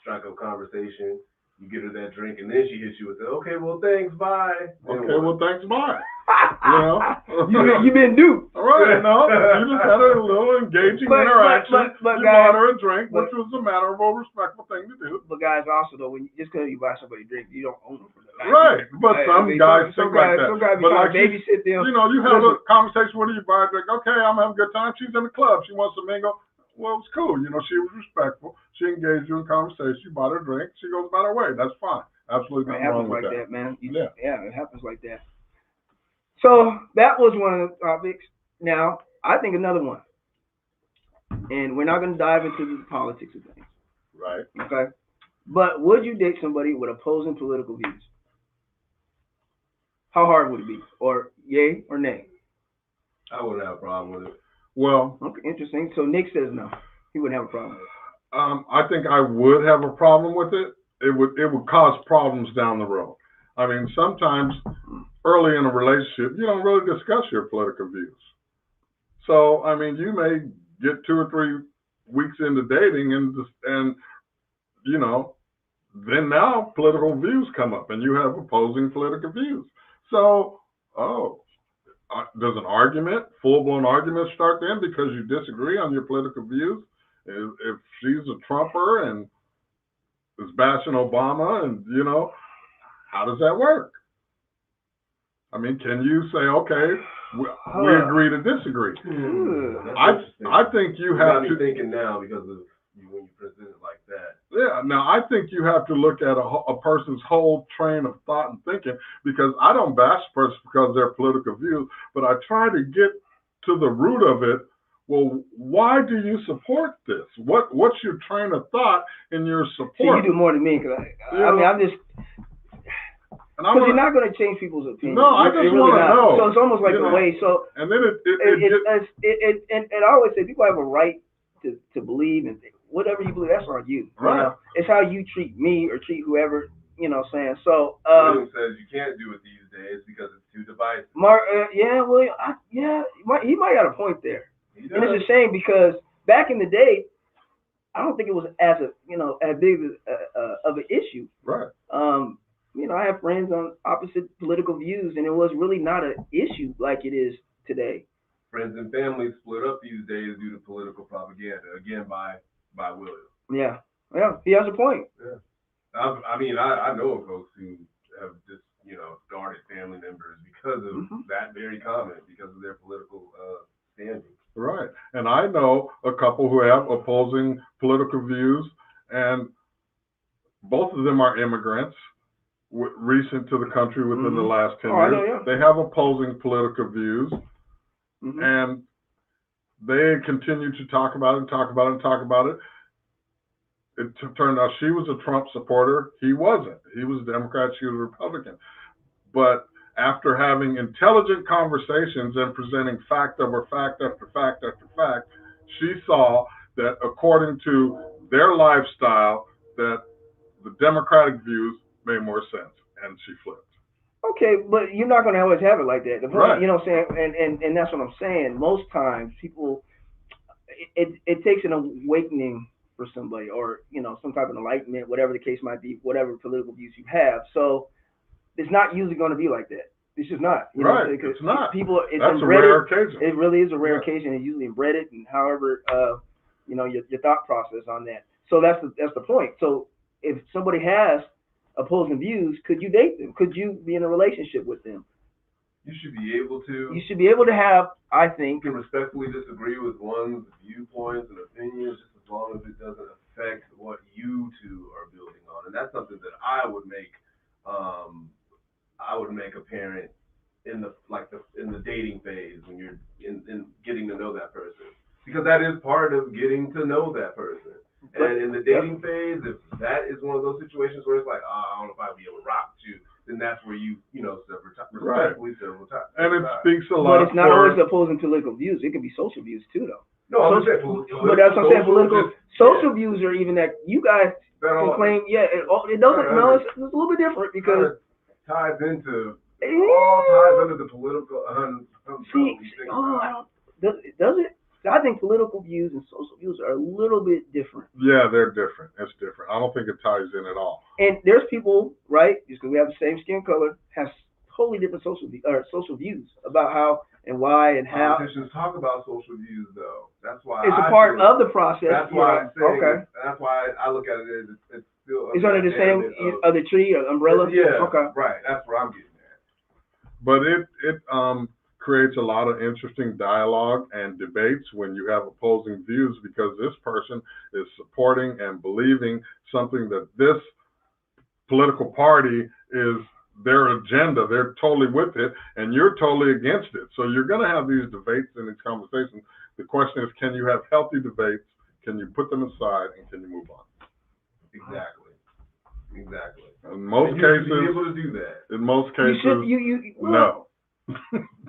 strike up conversation, you get her that drink, and then she hits you with the, "Okay, well, thanks, bye." Okay, well, thanks, bye. You been duped. All right, no, you just had a little engaging interaction. But you guys, bought her a drink, which was a matter of a respectful thing to do. But guys, also though, just because you buy somebody a drink, you don't own them for that. Right, but some guys think like that. Some guys be but trying to babysit them. You know, you have a conversation with her, you buy a drink. Okay, I'm having a good time. She's in the club. She wants to mingle. Well, it's cool. You know, she was respectful. She engaged you in conversation. You bought her a drink. She goes about her way. That's fine. Absolutely nothing wrong with that. It happens like that, man. Yeah, it happens like that. So that was one of the topics. Now, I think another one, and we're not going to dive into the politics of things. Right. Okay. But would you date somebody with opposing political views? How hard would it be? Or yay or nay? I wouldn't have a problem with it. Well. Okay, interesting. So Nick says no. He wouldn't have a problem with it. I think I would have a problem with it. It would cause problems down the road. I mean, sometimes early in a relationship, you don't really discuss your political views. So, I mean, you may get 2 or 3 weeks into dating and you know, then now political views come up and you have opposing political views. So, does an argument, full-blown argument start then because you disagree on your political views? If she's a Trumper and is bashing Obama, and you know, how does that work? I mean, can you say, okay, we agree to disagree? I think you have to thinking now because of when you present it like that. Yeah, now I think you have to look at a person's whole train of thought and thinking, because I don't bash a person because of their political views, but I try to get to the root of it. Well, why do you support this? What's your train of thought in your support? See, you do more than me, because I mean, I'm just. Because you're not going to change people's opinion. No, I just want to know. So it's almost like a way. So and then I always say people have a right to believe and whatever you believe. That's on you. Right. You know? It's how you treat me or treat whoever. You know, what I'm saying. So William says you can't do it these days because it's too divisive. He might have a point there. And it's a shame because back in the day, I don't think it was as big of an issue. Right. You know, I have friends on opposite political views, and it was really not an issue like it is today. Friends and family split up these days due to political propaganda, again by William. Yeah, he has a point. Yeah. I know of folks who have just, started family members because of that very comment, because of their political standing. Right. And I know a couple who have opposing political views, and both of them are immigrants, recent to the country within the last 10 years. They have opposing political views, and they continue to talk about it. It turned out she was a Trump supporter. He wasn't. He was a Democrat. She was a Republican. But after having intelligent conversations and presenting fact over fact after fact after fact, she saw that according to their lifestyle, that the Democratic views made more sense, and she flipped. Okay, but you're not going to always have it like that. The point, right. You know what I'm saying? And that's what I'm saying. Most times people, it takes an awakening for somebody, or, some type of enlightenment, whatever the case might be, whatever political views you have. So it's not usually going to be like that. It's just not. Right, Because it's not. people, it's That's a embedded. rare occasion. It really is a rare Yeah. occasion. It's usually embedded, and however, your thought process on that. So that's the point. So if somebody has opposing views, could you date them? Could you be in a relationship with them? You should be able to. You should be able to have, I You think, can respectfully disagree with one's viewpoints and opinions, just as long as it doesn't affect what you two are building on. And that's something that I would make apparent in the dating phase when you're in getting to know that person, because that is part of getting to know that person. And in the dating phase, if that is one of those situations where it's like, oh, I don't know if I'd be able to rock with you, then that's where you respectfully several times. And it speaks a lot. but it's not always opposing political views. It can be social views too, though. No, I'm saying But that's what I'm saying. Political, social yeah. views are even that you guys can claim. Yeah, it doesn't. No, it's a little bit different because ties into it all ties under the political. see, I don't. Does it? I think political views and social views are a little bit different. Yeah, they're different. It's different. I don't think it ties in at all. And there's people, right? Just because we have the same skin color, have totally different social views about how and why and how. Politicians talk about social views, though. That's why It's a part of the process. That's why I'm saying. Okay. That's why I look at it as it's still. It's under the same other tree or umbrella. Yeah. Okay. Right. That's where I'm getting at. But it creates a lot of interesting dialogue and debates when you have opposing views, because this person is supporting and believing something that this political party is their agenda. They're totally with it, and you're totally against it. So you're going to have these debates and these conversations. The question is, can you have healthy debates? Can you put them aside, and can you move on? Exactly. In most and cases, you should be able to do that. in most cases, well, no.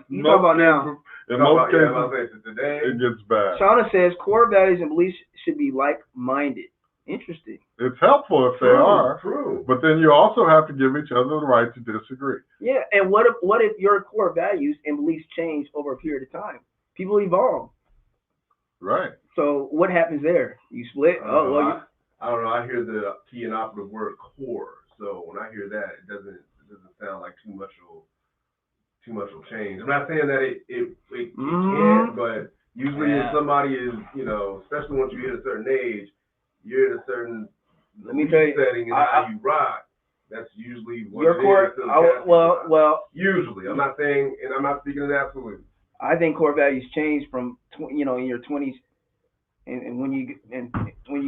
You talk about now. In most cases, today, it gets bad. Shauna says core values and beliefs should be like-minded. Interesting. It's helpful if they are, True. but then you also have to give each other the right to disagree. Yeah, and what if your core values and beliefs change over a period of time? People evolve. Right. So what happens there? You split? I don't know. I hear the key and operative word core. So when I hear that, it doesn't sound like too much will change. I'm not saying that it can't, but usually if somebody is, especially once you hit a certain age, you're in a certain setting and how you rock. That's usually what your core. Well. Usually, I'm not saying, and I'm not speaking in absolute. I think core values change from in your 20s, and when you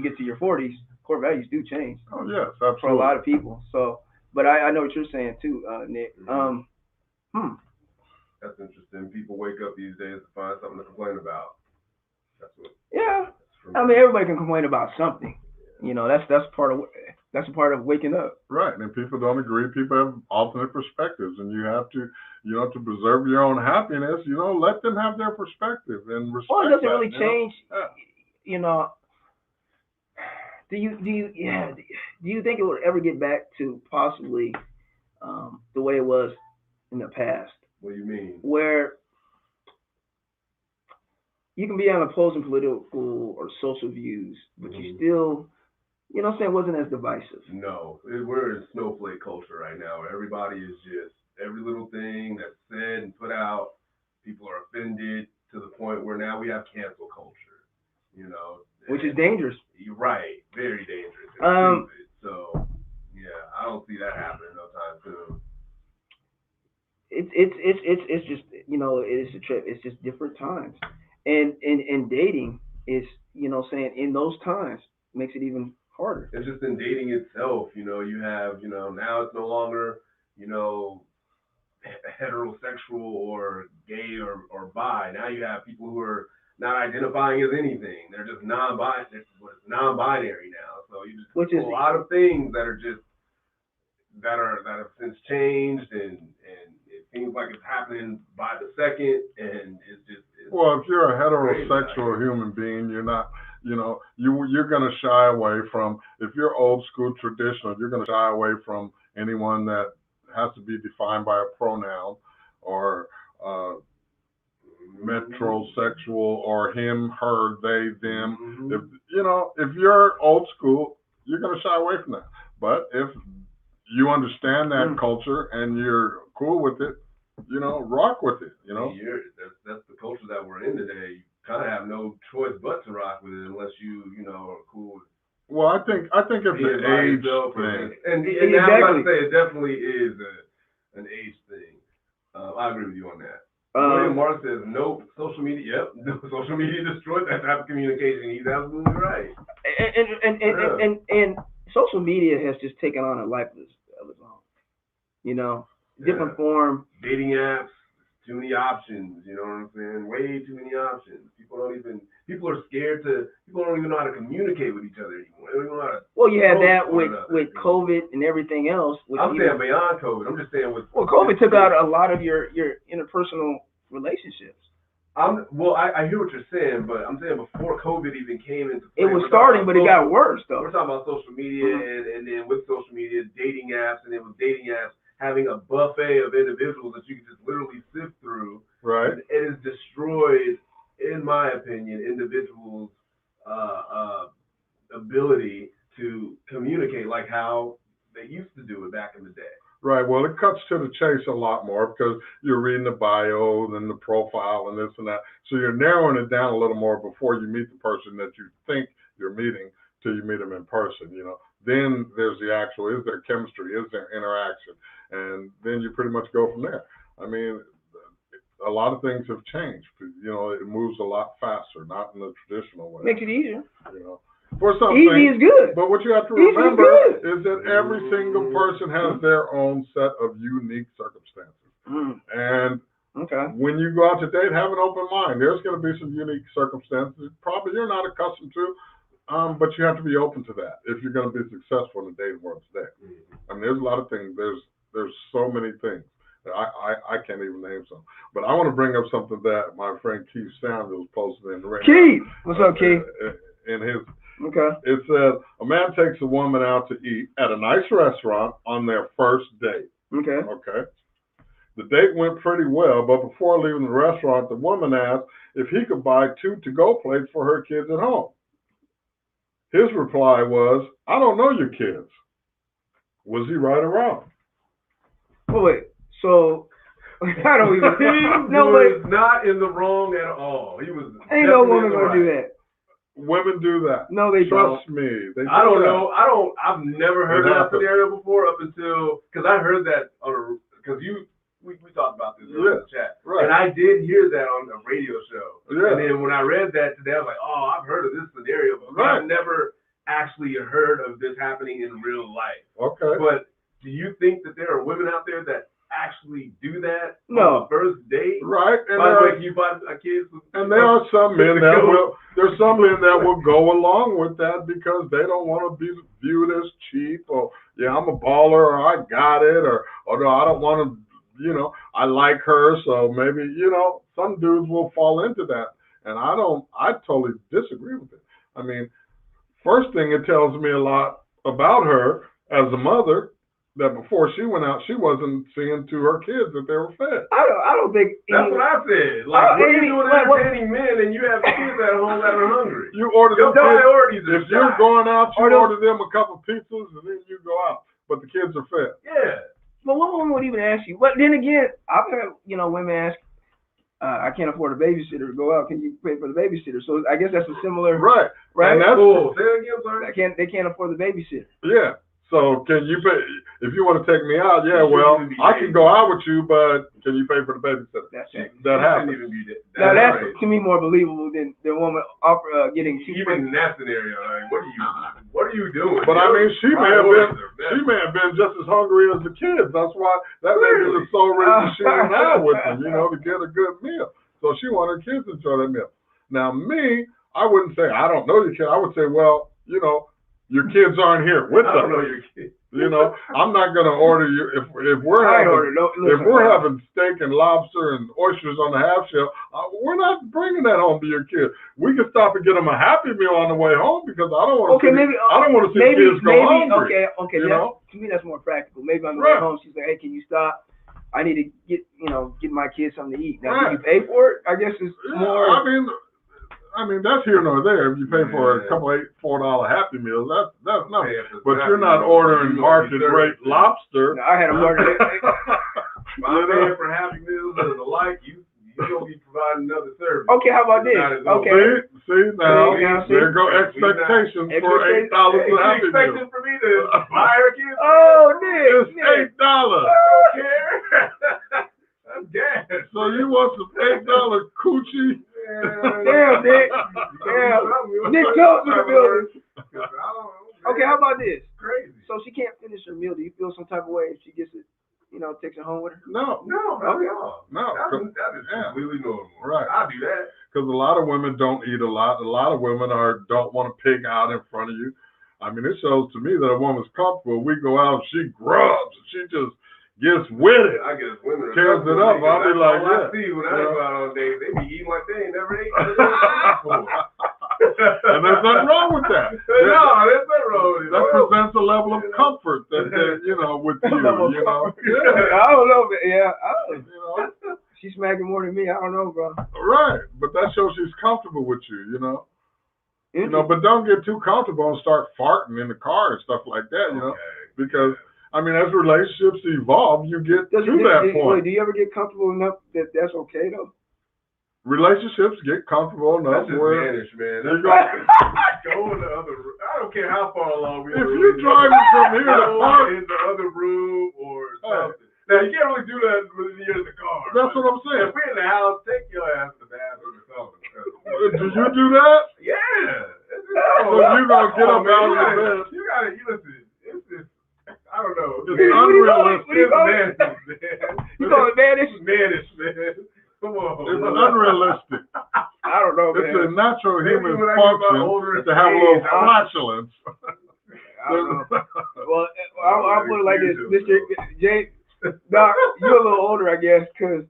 get to your 40s, core values do change. Oh yes, absolutely. For a lot of people. So, but I know what you're saying too, Nick. That's interesting. People wake up these days to find something to complain about. Yeah. I mean, everybody can complain about something. That's part of waking up. Right, and if people don't agree, people have alternate perspectives, and you have to preserve your own happiness. Let them have their perspective and respect. Well, it doesn't really that, change. Yeah. Do you think it would ever get back to possibly the way it was in the past? What do you mean? Where you can be on opposing political or social views, but you still, wasn't as divisive. No, we're in snowflake culture right now, where everybody is just, every little thing that's said and put out, people are offended to the point where now we have cancel culture, Which is dangerous. You're right, very dangerous. And stupid. So, yeah, I don't see that happening no time soon. It's just it's a trip. It's just different times, and dating is saying in those times makes it even harder. It's just in dating itself. You have now it's no longer heterosexual or gay or bi. Now you have people who are not identifying as anything. They're just non-binary. It's non-binary now. So you just a lot of things that are just that have since changed, and it seems like it's happening by the second, and it's well, if you're a heterosexual human being, you're not, you're going to shy away from, if you're old school traditional, you're going to shy away from anyone that has to be defined by a pronoun, or metrosexual, or him, her, they, them. If you're old school, you're going to shy away from that. But if you understand that culture and you're cool with it, rock with it. That's the culture that we're in today. You kind of have no choice but to rock with it unless you are cool with Well, I think it's an age thing. And exactly. I'm about to say it definitely is an age thing. I agree with you on that. William Mark says, nope, social media, social media destroyed that type of communication. He's absolutely right. And social media has just taken on a life of its own. Different form. Dating apps, too many options, you know what I'm saying? Way too many options. People are scared people don't even know how to communicate with each other anymore. They don't even know how to. Well, you had that with COVID and everything else. I'm saying beyond COVID. I'm just saying COVID took out a lot of your interpersonal relationships. I hear what you're saying, but I'm saying before COVID even came into play. It was starting, but it got worse, though. We're talking about social media, and then with social media, dating apps, and then with dating apps, having a buffet of individuals that you can just literally sift through. Right. It has destroyed, in my opinion, individuals' ability to communicate like how they used to do it back in the day. Right. Well, it cuts to the chase a lot more because you're reading the bio and the profile and this and that. So you're narrowing it down a little more before you meet the person that you think you're meeting till you meet them in person. Then there's the actual, is there chemistry? Is there interaction? And then you pretty much go from there. I mean, a lot of things have changed. It moves a lot faster, not in the traditional way. Makes it easier. For something, easy is good. But what you have to remember is that every single person has their own set of unique circumstances. And when you go out to date, have an open mind. There's going to be some unique circumstances probably you're not accustomed to, but you have to be open to that if you're going to be successful in the dating world today. I mean, there's a lot of things. There's so many things. I can't even name some. But I want to bring up something that my friend Keith Samuels posted in the radio. Keith! What's up, Keith? It says, a man takes a woman out to eat at a nice restaurant on their first date. Okay. The date went pretty well, but before leaving the restaurant, the woman asked if he could buy 2 to-go plates for her kids at home. His reply was, I don't know your kids. Was he right or wrong? Oh, wait. So, I don't even... He was not in the wrong at all. He was... Ain't no woman going to do that. Women do that. No, they Trust don't. me. I don't know. I've never heard that scenario before up until, because I heard that because we talked about this in the chat. Right. And I did hear that on a radio show. Yeah. And then when I read that today, I was like, oh, I've heard of this scenario, but I've never actually heard of this happening in real life. Okay. But do you think that there are women out there that actually do that on the first date? Right. And by the way, you buy a kid and there are some men that will go along with that because they don't want to be viewed as cheap or I'm a baller or I got it or no, I don't want to, I like her, so maybe, some dudes will fall into that. And I totally disagree with it. I mean, first thing, it tells me a lot about her as a mother, that before she went out, she wasn't seeing to her kids that they were fed. I don't think... That's what I said. Like, what are you doing entertaining men and you have kids at home that are hungry? You order them priorities. If you're going out, you order them a couple pizzas and then you go out. But the kids are fed. Yeah. But what woman would even ask you? But then again, I've heard, women ask, I can't afford a babysitter to go out. Can you pay for the babysitter? So I guess that's a similar... Right. And that's cool. Say that again, sorry. They can't afford the babysitter. Yeah. So can you pay, if you want to take me out, I can go out with you, but can you pay for the babysitter? That happens. Now that's to me more believable than the woman getting cheap. Even in that scenario, like, what are you doing? But I mean, she may have been just as hungry as the kids. That's why that may be the sole reason she went out with them, to get a good meal. So she wanted her kids to enjoy that meal. Now me, I wouldn't say I don't know your kid. I would say, well, your kids aren't here with us. I don't know your kids. I'm not going to order you if we're having steak and lobster and oysters on the half shell. We're not bringing that home to your kids. We can stop and get them a Happy Meal on the way home because I don't want to. I don't want to see kids go hungry. Okay. To me, that's more practical. Maybe on the way home, she's like, "Hey, can you stop? I need to get my kids something to eat." Now, do you pay for it? I guess it's more. I mean, that's here nor there. If you pay for a couple $4 Happy Meals, that's nothing. But you're not ordering market rate lobster. No, I had them order. I'm paying for Happy Meals or the like. You gonna be providing another service. Okay, how about this? Not as Okay. See now, See? there go expectations for $8 Hey, of Happy she Meal. expecting for me to buy her kids? Oh, It's Nick. $8. I don't care. I'm gas. So you want some $8 coochie? Damn, Nick. Damn. Nick Jones in the building. Okay, how about this? Crazy. So she can't finish her meal. Do you feel some type of way if she gets it, takes it home with her? No, No, not at all. no. That is completely normal. Right. I do that. Because a lot of women don't eat a lot. A lot of women don't want to pig out in front of you. I mean, it shows to me that a woman's comfortable. We go out, she grubs, she just gets with it. I guess women tears it up. I'll be like, all I see when I go out on dates, they be eating like they ain't never ate. And there's nothing wrong with that. No, there's nothing wrong with it. That presents a level of comfort that with you, Yeah. I don't know, but yeah. You know? She's smacking more than me. I don't know, bro. Right. But that shows she's comfortable with you, but don't get too comfortable and start farting in the car and stuff like that, because I mean, as relationships evolve, you get to that point. Do you ever get comfortable enough that that's okay though? Relationships get comfortable enough that's just where vanish, man. Go in the other room. I don't care how far along we are. If you're driving from here to park in the other room or something. Now you can't really do that when you're in the car. That's what I'm saying. If we're in the house, take your ass to the bathroom or something. Do you do that? Yeah. So you gonna get up out of your bed? You listen. It's just, I don't know. It's unrealistic. It's madness, man. You call it manish? Manish, man. Come on. It's unrealistic. I don't know, man. It's a natural human when I get function older to have a little age, flatulence. I don't know. Well, I'll put it like this, Mr. Jay. Doc, you're a little older, I guess, because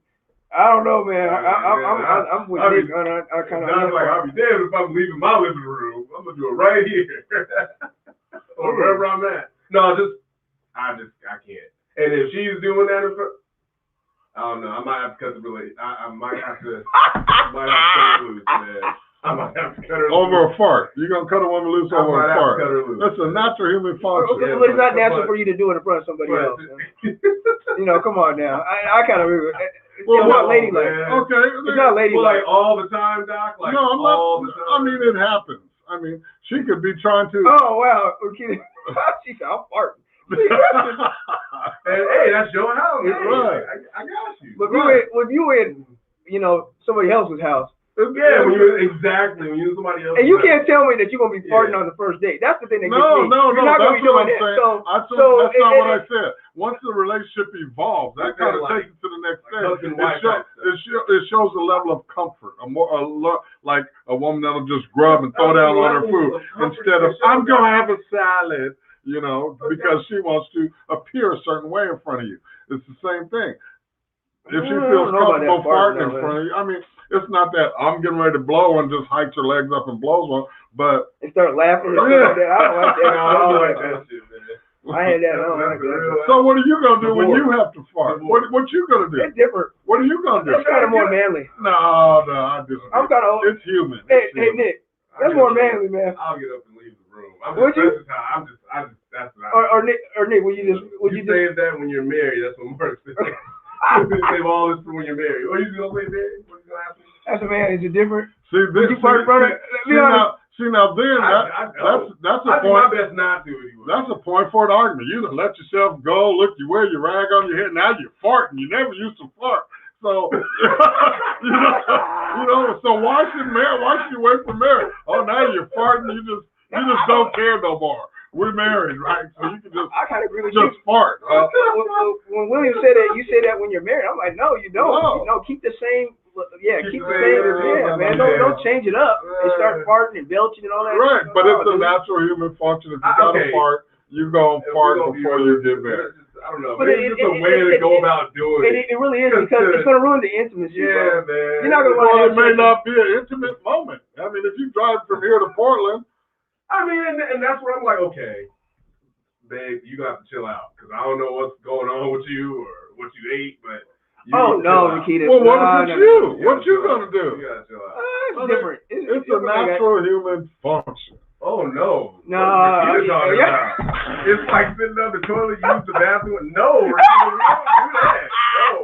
I don't know, man. I'm with Nick. I kind of. Like, I'll be damned if I'm leaving my living room. I'm gonna do it right here, or wherever I'm at. No, I can't. And if she's doing that, I don't know. I might have to cut the relate. I might have to. Cut her loose, man. I might have to cut her loose. Over a fart. You're gonna cut a woman loose over a fart. Cut her loose. That's a natural human function. Okay, but it's not natural for you to do it in front of somebody else. Come on now. I kind of. It's not ladylike. Okay. It's not ladylike. Well, like all the time, Doc. Like no, I'm not. All the time. I mean, it happens. I mean, she could be trying to. Oh wow. Okay. She said, "I'm farting." And hey, that's your house. Hey, right. I got you. But when you in, somebody else's house. Yeah, when you're somebody else. And you can't tell me that you're gonna be farting on the first date. That's the thing that gets me. No. You're not gonna be doing that. That's not what I said. Once the relationship evolves, that kind of takes it to the next step. It shows a level of comfort. Like a woman that'll just grub and throw down on her food instead of I'm gonna have a salad. Because she wants to appear a certain way in front of you. It's the same thing. If she feels comfortable farting in front of you, I mean, it's not that I'm getting ready to blow and just hikes her legs up and blows one, but and start laughing and stuff like that. I don't like that. I don't like that shit, man. I had that. I don't like that. So what are you gonna do when you have to fart? What you gonna do? It's different. What are you gonna do? It's kind of more manly. No, I disagree. I'm kind of. It's human. Hey, Nick, that's more manly, man. I'll get up and leave the room. Or Nick, would you save that when you're married? That's what Mark said. Save all this for when you're married. Or you gonna say married? What's gonna happen? As a man, is it different? See, that's a point. I do my best not to anyway. That's a point for an argument. You done let yourself go. Look, you wear your rag on your head. Now you're farting. You never used to fart. So So why should you wait for marriage? Oh, now you're farting. You just don't care no more. We're married, right? So you can just I kind of agree with just fart. When William said that, you say that when you're married. I'm like, no, you don't. No, keep the same. Yeah, keep the same. Man, don't change it up and start farting and belching and all that. Right, but it's a natural human function. If you gotta fart, you go and fart before you get married. I don't know. But it's just a way to go about doing it. It really is because it's going to ruin the intimacy. Yeah, bro. man. You're not going to want it may not be an intimate moment. I mean, if you drive from here to Portland. I mean, and that's where I'm like, okay, babe, you got to chill out because I don't know what's going on with you or what you ate, but. Nikita. Well, what about you? What you gonna do? You gotta chill out. It's different. It's a natural human function. Oh no. No. It's like sitting on the toilet, use the bathroom. No, we don't do that.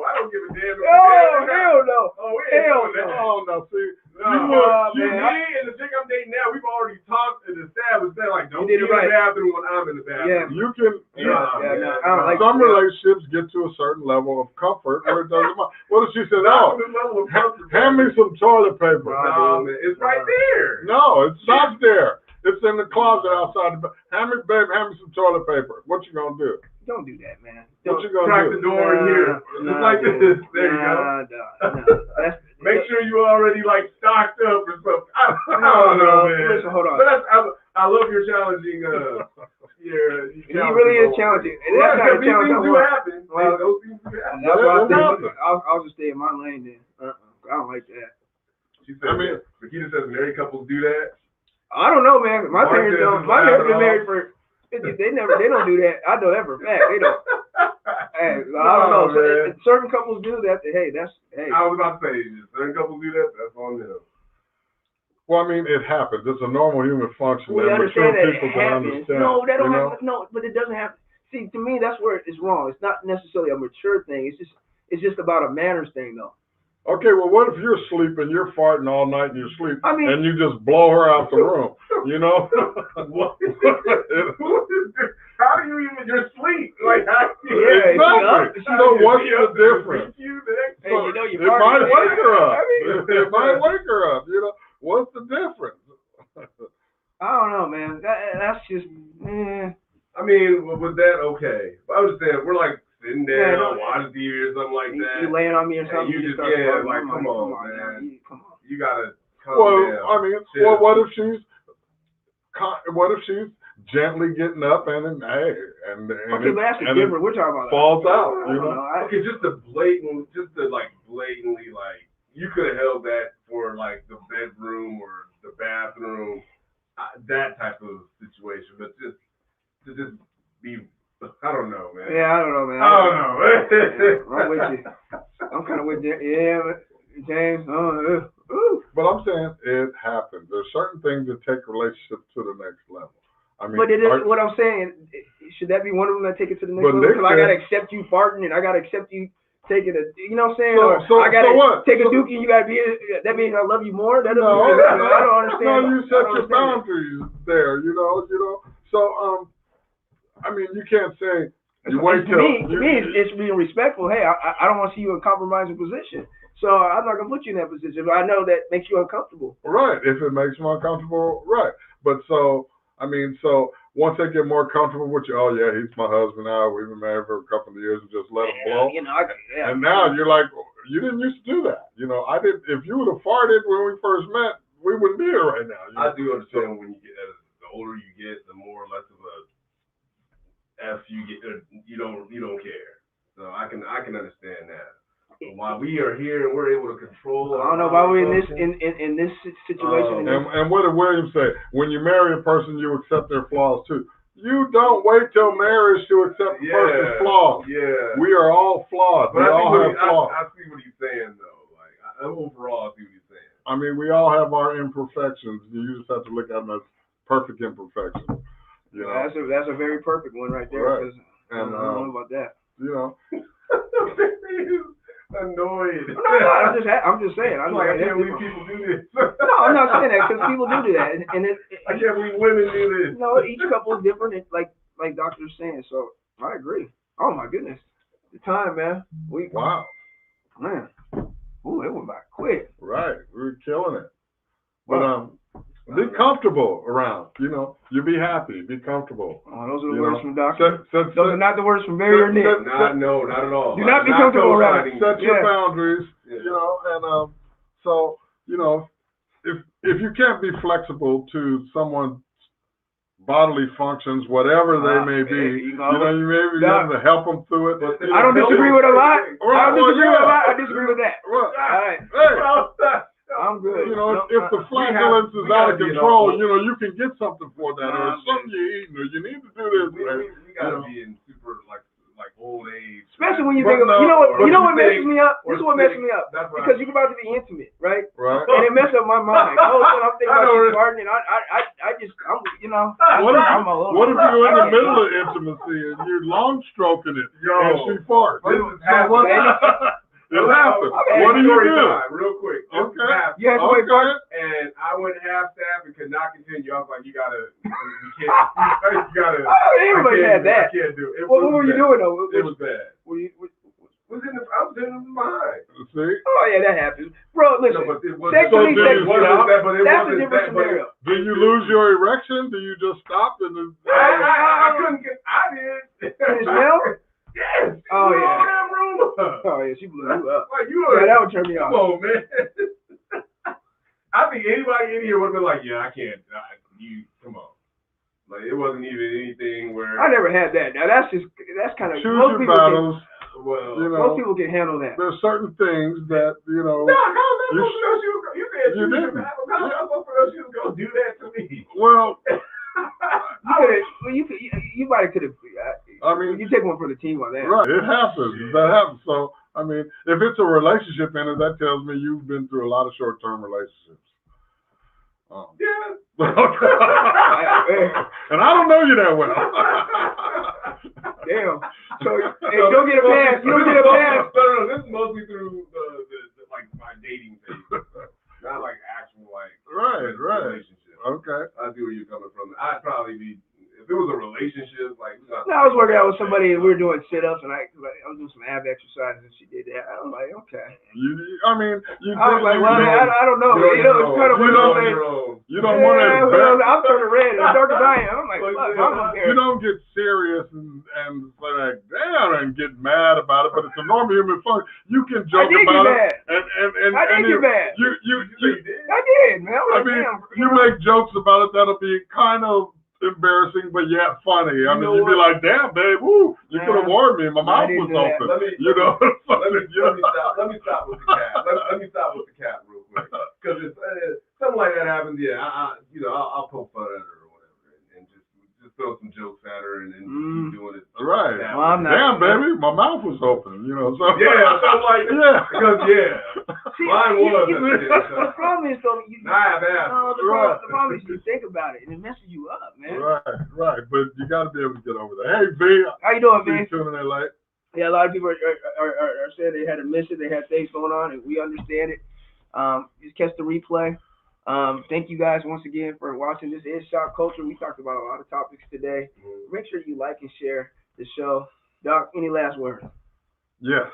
I don't give a damn. Oh, hell no. Oh, we ain't Hell doing that. Oh no, see, You man. me and the chick I'm dating now, we've already talked and established that, like, don't You be did in it right. the bathroom when I'm in the bathroom. Yeah. you can. Yeah, I don't like Some that. relationships get to a certain level of comfort where it doesn't matter. What if she says, Not "Oh, to this level of comfort, hand me some toilet paper"? No, man, it's right there. No, it's not there. It's in the closet outside the. Hand me some toilet paper. What you gonna do? Don't do that, man. What you gonna Crack do? the door in here. Just like this. There you go. That's, Make sure you already like stocked up or something. I no, don't know, man. listen, hold on. But I love your challenging. He really is challenging. And that's not a challenge I want. Happen. Well, Those things do happen. That's why I Yeah, think I'll just stay in my lane then. I don't like that. She said, Makita says married couples do that. I don't know, man. My Mark parents says don't. it's My parents been laughing married for. They don't do that. I know that for a fact. They don't. Hey, I don't know. man. Certain couples do that. Hey. I was about to say, certain couples do that. That's on them. Well, I mean, it happens. It's a normal human function. We and understand mature that people it can happens. understand. No, that don't you know? have. No, but it doesn't have. See, to me, that's where it's wrong. It's not necessarily a mature thing. It's just about a manners thing, though. Okay, well, what if you're sleeping, you're farting all night in your sleep, I mean- and you just blow her out the room? You know? What? How do you even your sleep? Like how? Yeah, Exactly. So what's the difference? Hey, you know, you It might farted. wake her up. I mean- It might wake her up. You know, what's the difference? I don't know, man. That's just. I mean, was that okay? I was saying we're like sitting Yeah, down, no, watching TV or something like that. You laying on me or something? you just start farting. like, I'm come on, now. man. Come on. You gotta calm Well, down. I mean, Chill. well, what if she's gently getting up and Okay, but that's and different. We're talking about falls that. out, I you don't know? know. Just to blatantly, like, you could have held that for like the bedroom or the bathroom, that type of situation. But just to just be, I don't know, man. Yeah, I don't know, man. I don't know. I'm with you. I'm kind of with you. Yeah, James. But I'm saying it happens. There's certain things that take relationships to the next level. I mean, But it is what I'm saying. Should that be one of them that take it to the next But level? Nick Because I gotta said- accept you farting, and I gotta accept you taking a. You know what I'm saying? So I gotta what? take a So- dookie. You gotta be. That means I love you more. That doesn't. No, I don't understand. No, you I set don't your understand that. boundaries there. You know. So I mean, you can't say you wait till. To me, it's being respectful. Hey, I don't want to see you in a compromising position, so I'm not gonna put you in that position. But I know that makes you uncomfortable. Right, if it makes them uncomfortable, right. But so once they get more comfortable with you, oh yeah, he's my husband now. We've been married for a couple of years, and just let him blow. You know, And now you're like, you didn't used to do that. You know, I did. If you would have farted when we first met, we wouldn't be here right now. You know? I do understand when you get, the older you get, the more or less of a F you get. You don't care. So I can understand that. But while we are here and we're able to control. I don't know why we're in this situation. And what did William say? When you marry a person, you accept their flaws too. You don't wait till marriage to accept the person's flaws. Yeah. We are all flawed. But We all have flaws. I see what he's saying though. Like overall, I see what he's saying. I mean, we all have our imperfections. You just have to look at them as perfect imperfections. You know? That's a very perfect one right there. Right. I don't know about that. You know. Annoyed. No, I'm just saying. I'm like, I like, can't believe people do this. No, I'm not saying that because people do that, and I can't believe women do this. No, each couple is different. It's like Doctor's saying. So I agree. Oh my goodness, the time, man. Wow. Man, ooh, it went by quick. Right, we're killing it. But be comfortable around. You know, you be happy, be comfortable. Oh, those are the words from Doctor. Those are not the words from Barry or Nick. No, not at all. Do not be comfortable around. Set your boundaries. You know, and so you know, if you can't be flexible to someone's bodily functions, whatever they may be, you may be able to help them through it. I don't disagree with a lot. I disagree with that. Well, all right. Hey. I'm good. You know, if the flatulence is out of control, you know, you can get something for that, or something you're eating, or you need to do this. We gotta be in super like old age. Especially when when you But think of, no, you know what or messes me up? or This is what messes me up. That's what Because you're about to be intimate, right? Right. And it messes up my mind. All of a sudden I'm thinking I know about you it. farting, and I'm, you know, What if, I'm a little. what if you're in the I can't middle do of intimacy and you're long stroking it Yo, and she farts? this is So what? It happens. What do you Story do? time, real quick. This Okay. happened. You had somebody Okay. fart? And I went half staff and could not continue. I was like, you can't, you gotta. Everybody had that. I can't do it. What were you doing though? It was bad. Were you? I was in behind. See? Oh yeah, that happens, bro. Listen, No, but it wasn't. sexually, So did you stop? that's a different scenario. Do you lose your erection? Do you just stop and then? I couldn't get. I did. Can you smell? Yes. Oh, You yeah. know that room. Oh yeah, she blew you up. Like you Yeah, were. that would turn me Come off. on, man. I think anybody in here would have been like, yeah, I can't. You come on. Like it wasn't even anything where. I never had that. Now that's kind of Choose most your people battles. Well, You know, most people can handle that. there's certain things that you know. no, how was I supposed to know she was? You said You she was. didn't. How was I supposed to know she was gonna do that to me? Well, You might have could have. I mean, You take one for the team on that. right, it happens. That happens. So, I mean, if it's a relationship in it, that tells me you've been through a lot of short-term relationships. Yeah. And I don't know you that well. Damn. So hey, you don't get a pass. You don't get a pass. No, this is mostly through the like my dating phase, not like actual like Right. relationship. Okay. I see where you're coming from. I'd probably be if it was a relationship like. No, I was working out with somebody and we were doing sit-ups and I was doing some ab exercises and she did that. I was like, okay. I mean, you. I was like, well, you I don't know. You know, it's kind of one of those things. You don't want to. I'm turning red as dark as I am. I'm like, fuck, I'm up You there. don't get serious and like, damn, and get mad about it. But it's a normal human function. You can joke I did about get it. mad. And I did get mad. You I did, man. I mean, you make jokes about it that'll be kind of embarrassing, but yet funny. I mean, you'd be like, damn, babe, woo, you could have warned me. My mouth was open. Let me stop with the cap. Let me stop with the cap real quick. Because if something like that happens, yeah, I'll poke fun at her or whatever, and just throw some jokes at her, and then keep doing it. Right. Well, I'm not, damn, baby, my mouth was open. You know, so yeah, something like yeah, because See, mine was. the problem is though, the problem is you think about it and it messes you up, man. Right. But you got to be able to get over that. Hey, V, How you doing, see man? you tuning in late. Yeah, a lot of people are saying they had to miss it. They had things going on, and we understand it. Just catch the replay. Thank you guys once again for watching. This is Shopkulture. We talked about a lot of topics today. Make sure you like and share the show. Doc, any last words? Yes.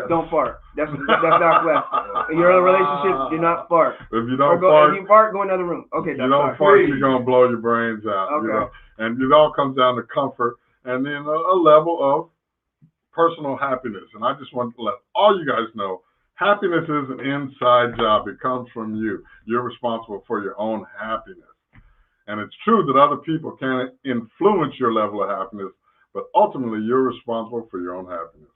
Don't fart. That's Doc left. If you're in a relationship, do not fart. If you don't fart, if you fart, go in another room. Okay, Doc. you don't fart, you're gonna blow your brains out. Okay. You know? And it all comes down to comfort and then a level of personal happiness. And I just want to let all you guys know, happiness is an inside job. It comes from you. You're responsible for your own happiness. And it's true that other people can influence your level of happiness, but ultimately you're responsible for your own happiness.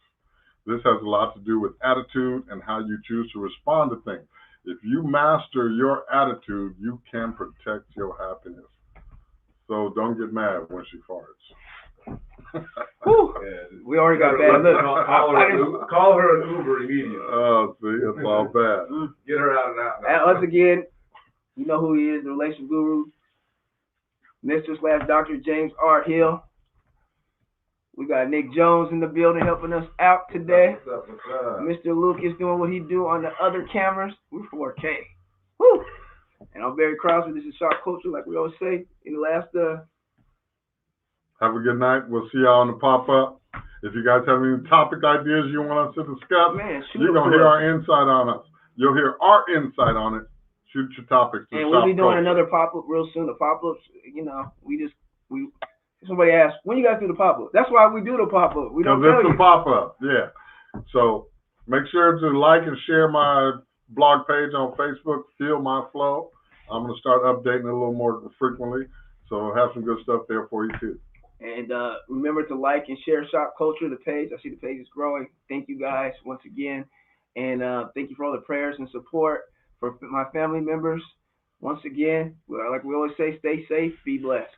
This has a lot to do with attitude and how you choose to respond to things. If you master your attitude, you can protect your happiness. So don't get mad when she farts. We already got bad look. Call her an Uber immediately. Oh, see, it's all bad. Get her out of that. And once again, you know who he is, the relation guru, Mr./Dr. James R. Hill. We got Nick Jones in the building helping us out today. What's up? Mr. Lucas doing what he do on the other cameras. We're 4K. Woo! And I'm Barry Crosby. This is Shopkulture, like we always say in the last. Have a good night. We'll see y'all on the pop-up. If you guys have any topic ideas you want us to discuss, you're going to hear our insight on us. You'll hear our insight on it. Shoot your topics. And we'll be doing another pop-up real soon. The pop-ups, somebody asked, when you guys do the pop-up? That's why we do the pop-up. We don't tell you. It's a pop-up, yeah. So make sure to like and share my blog page on Facebook, Feel My Flow. I'm going to start updating it a little more frequently. So have some good stuff there for you, too. And remember to like and share Shopkulture, the page. I see the page is growing. Thank you guys once again. And thank you for all the prayers and support for my family members. Once again, like we always say, stay safe, be blessed.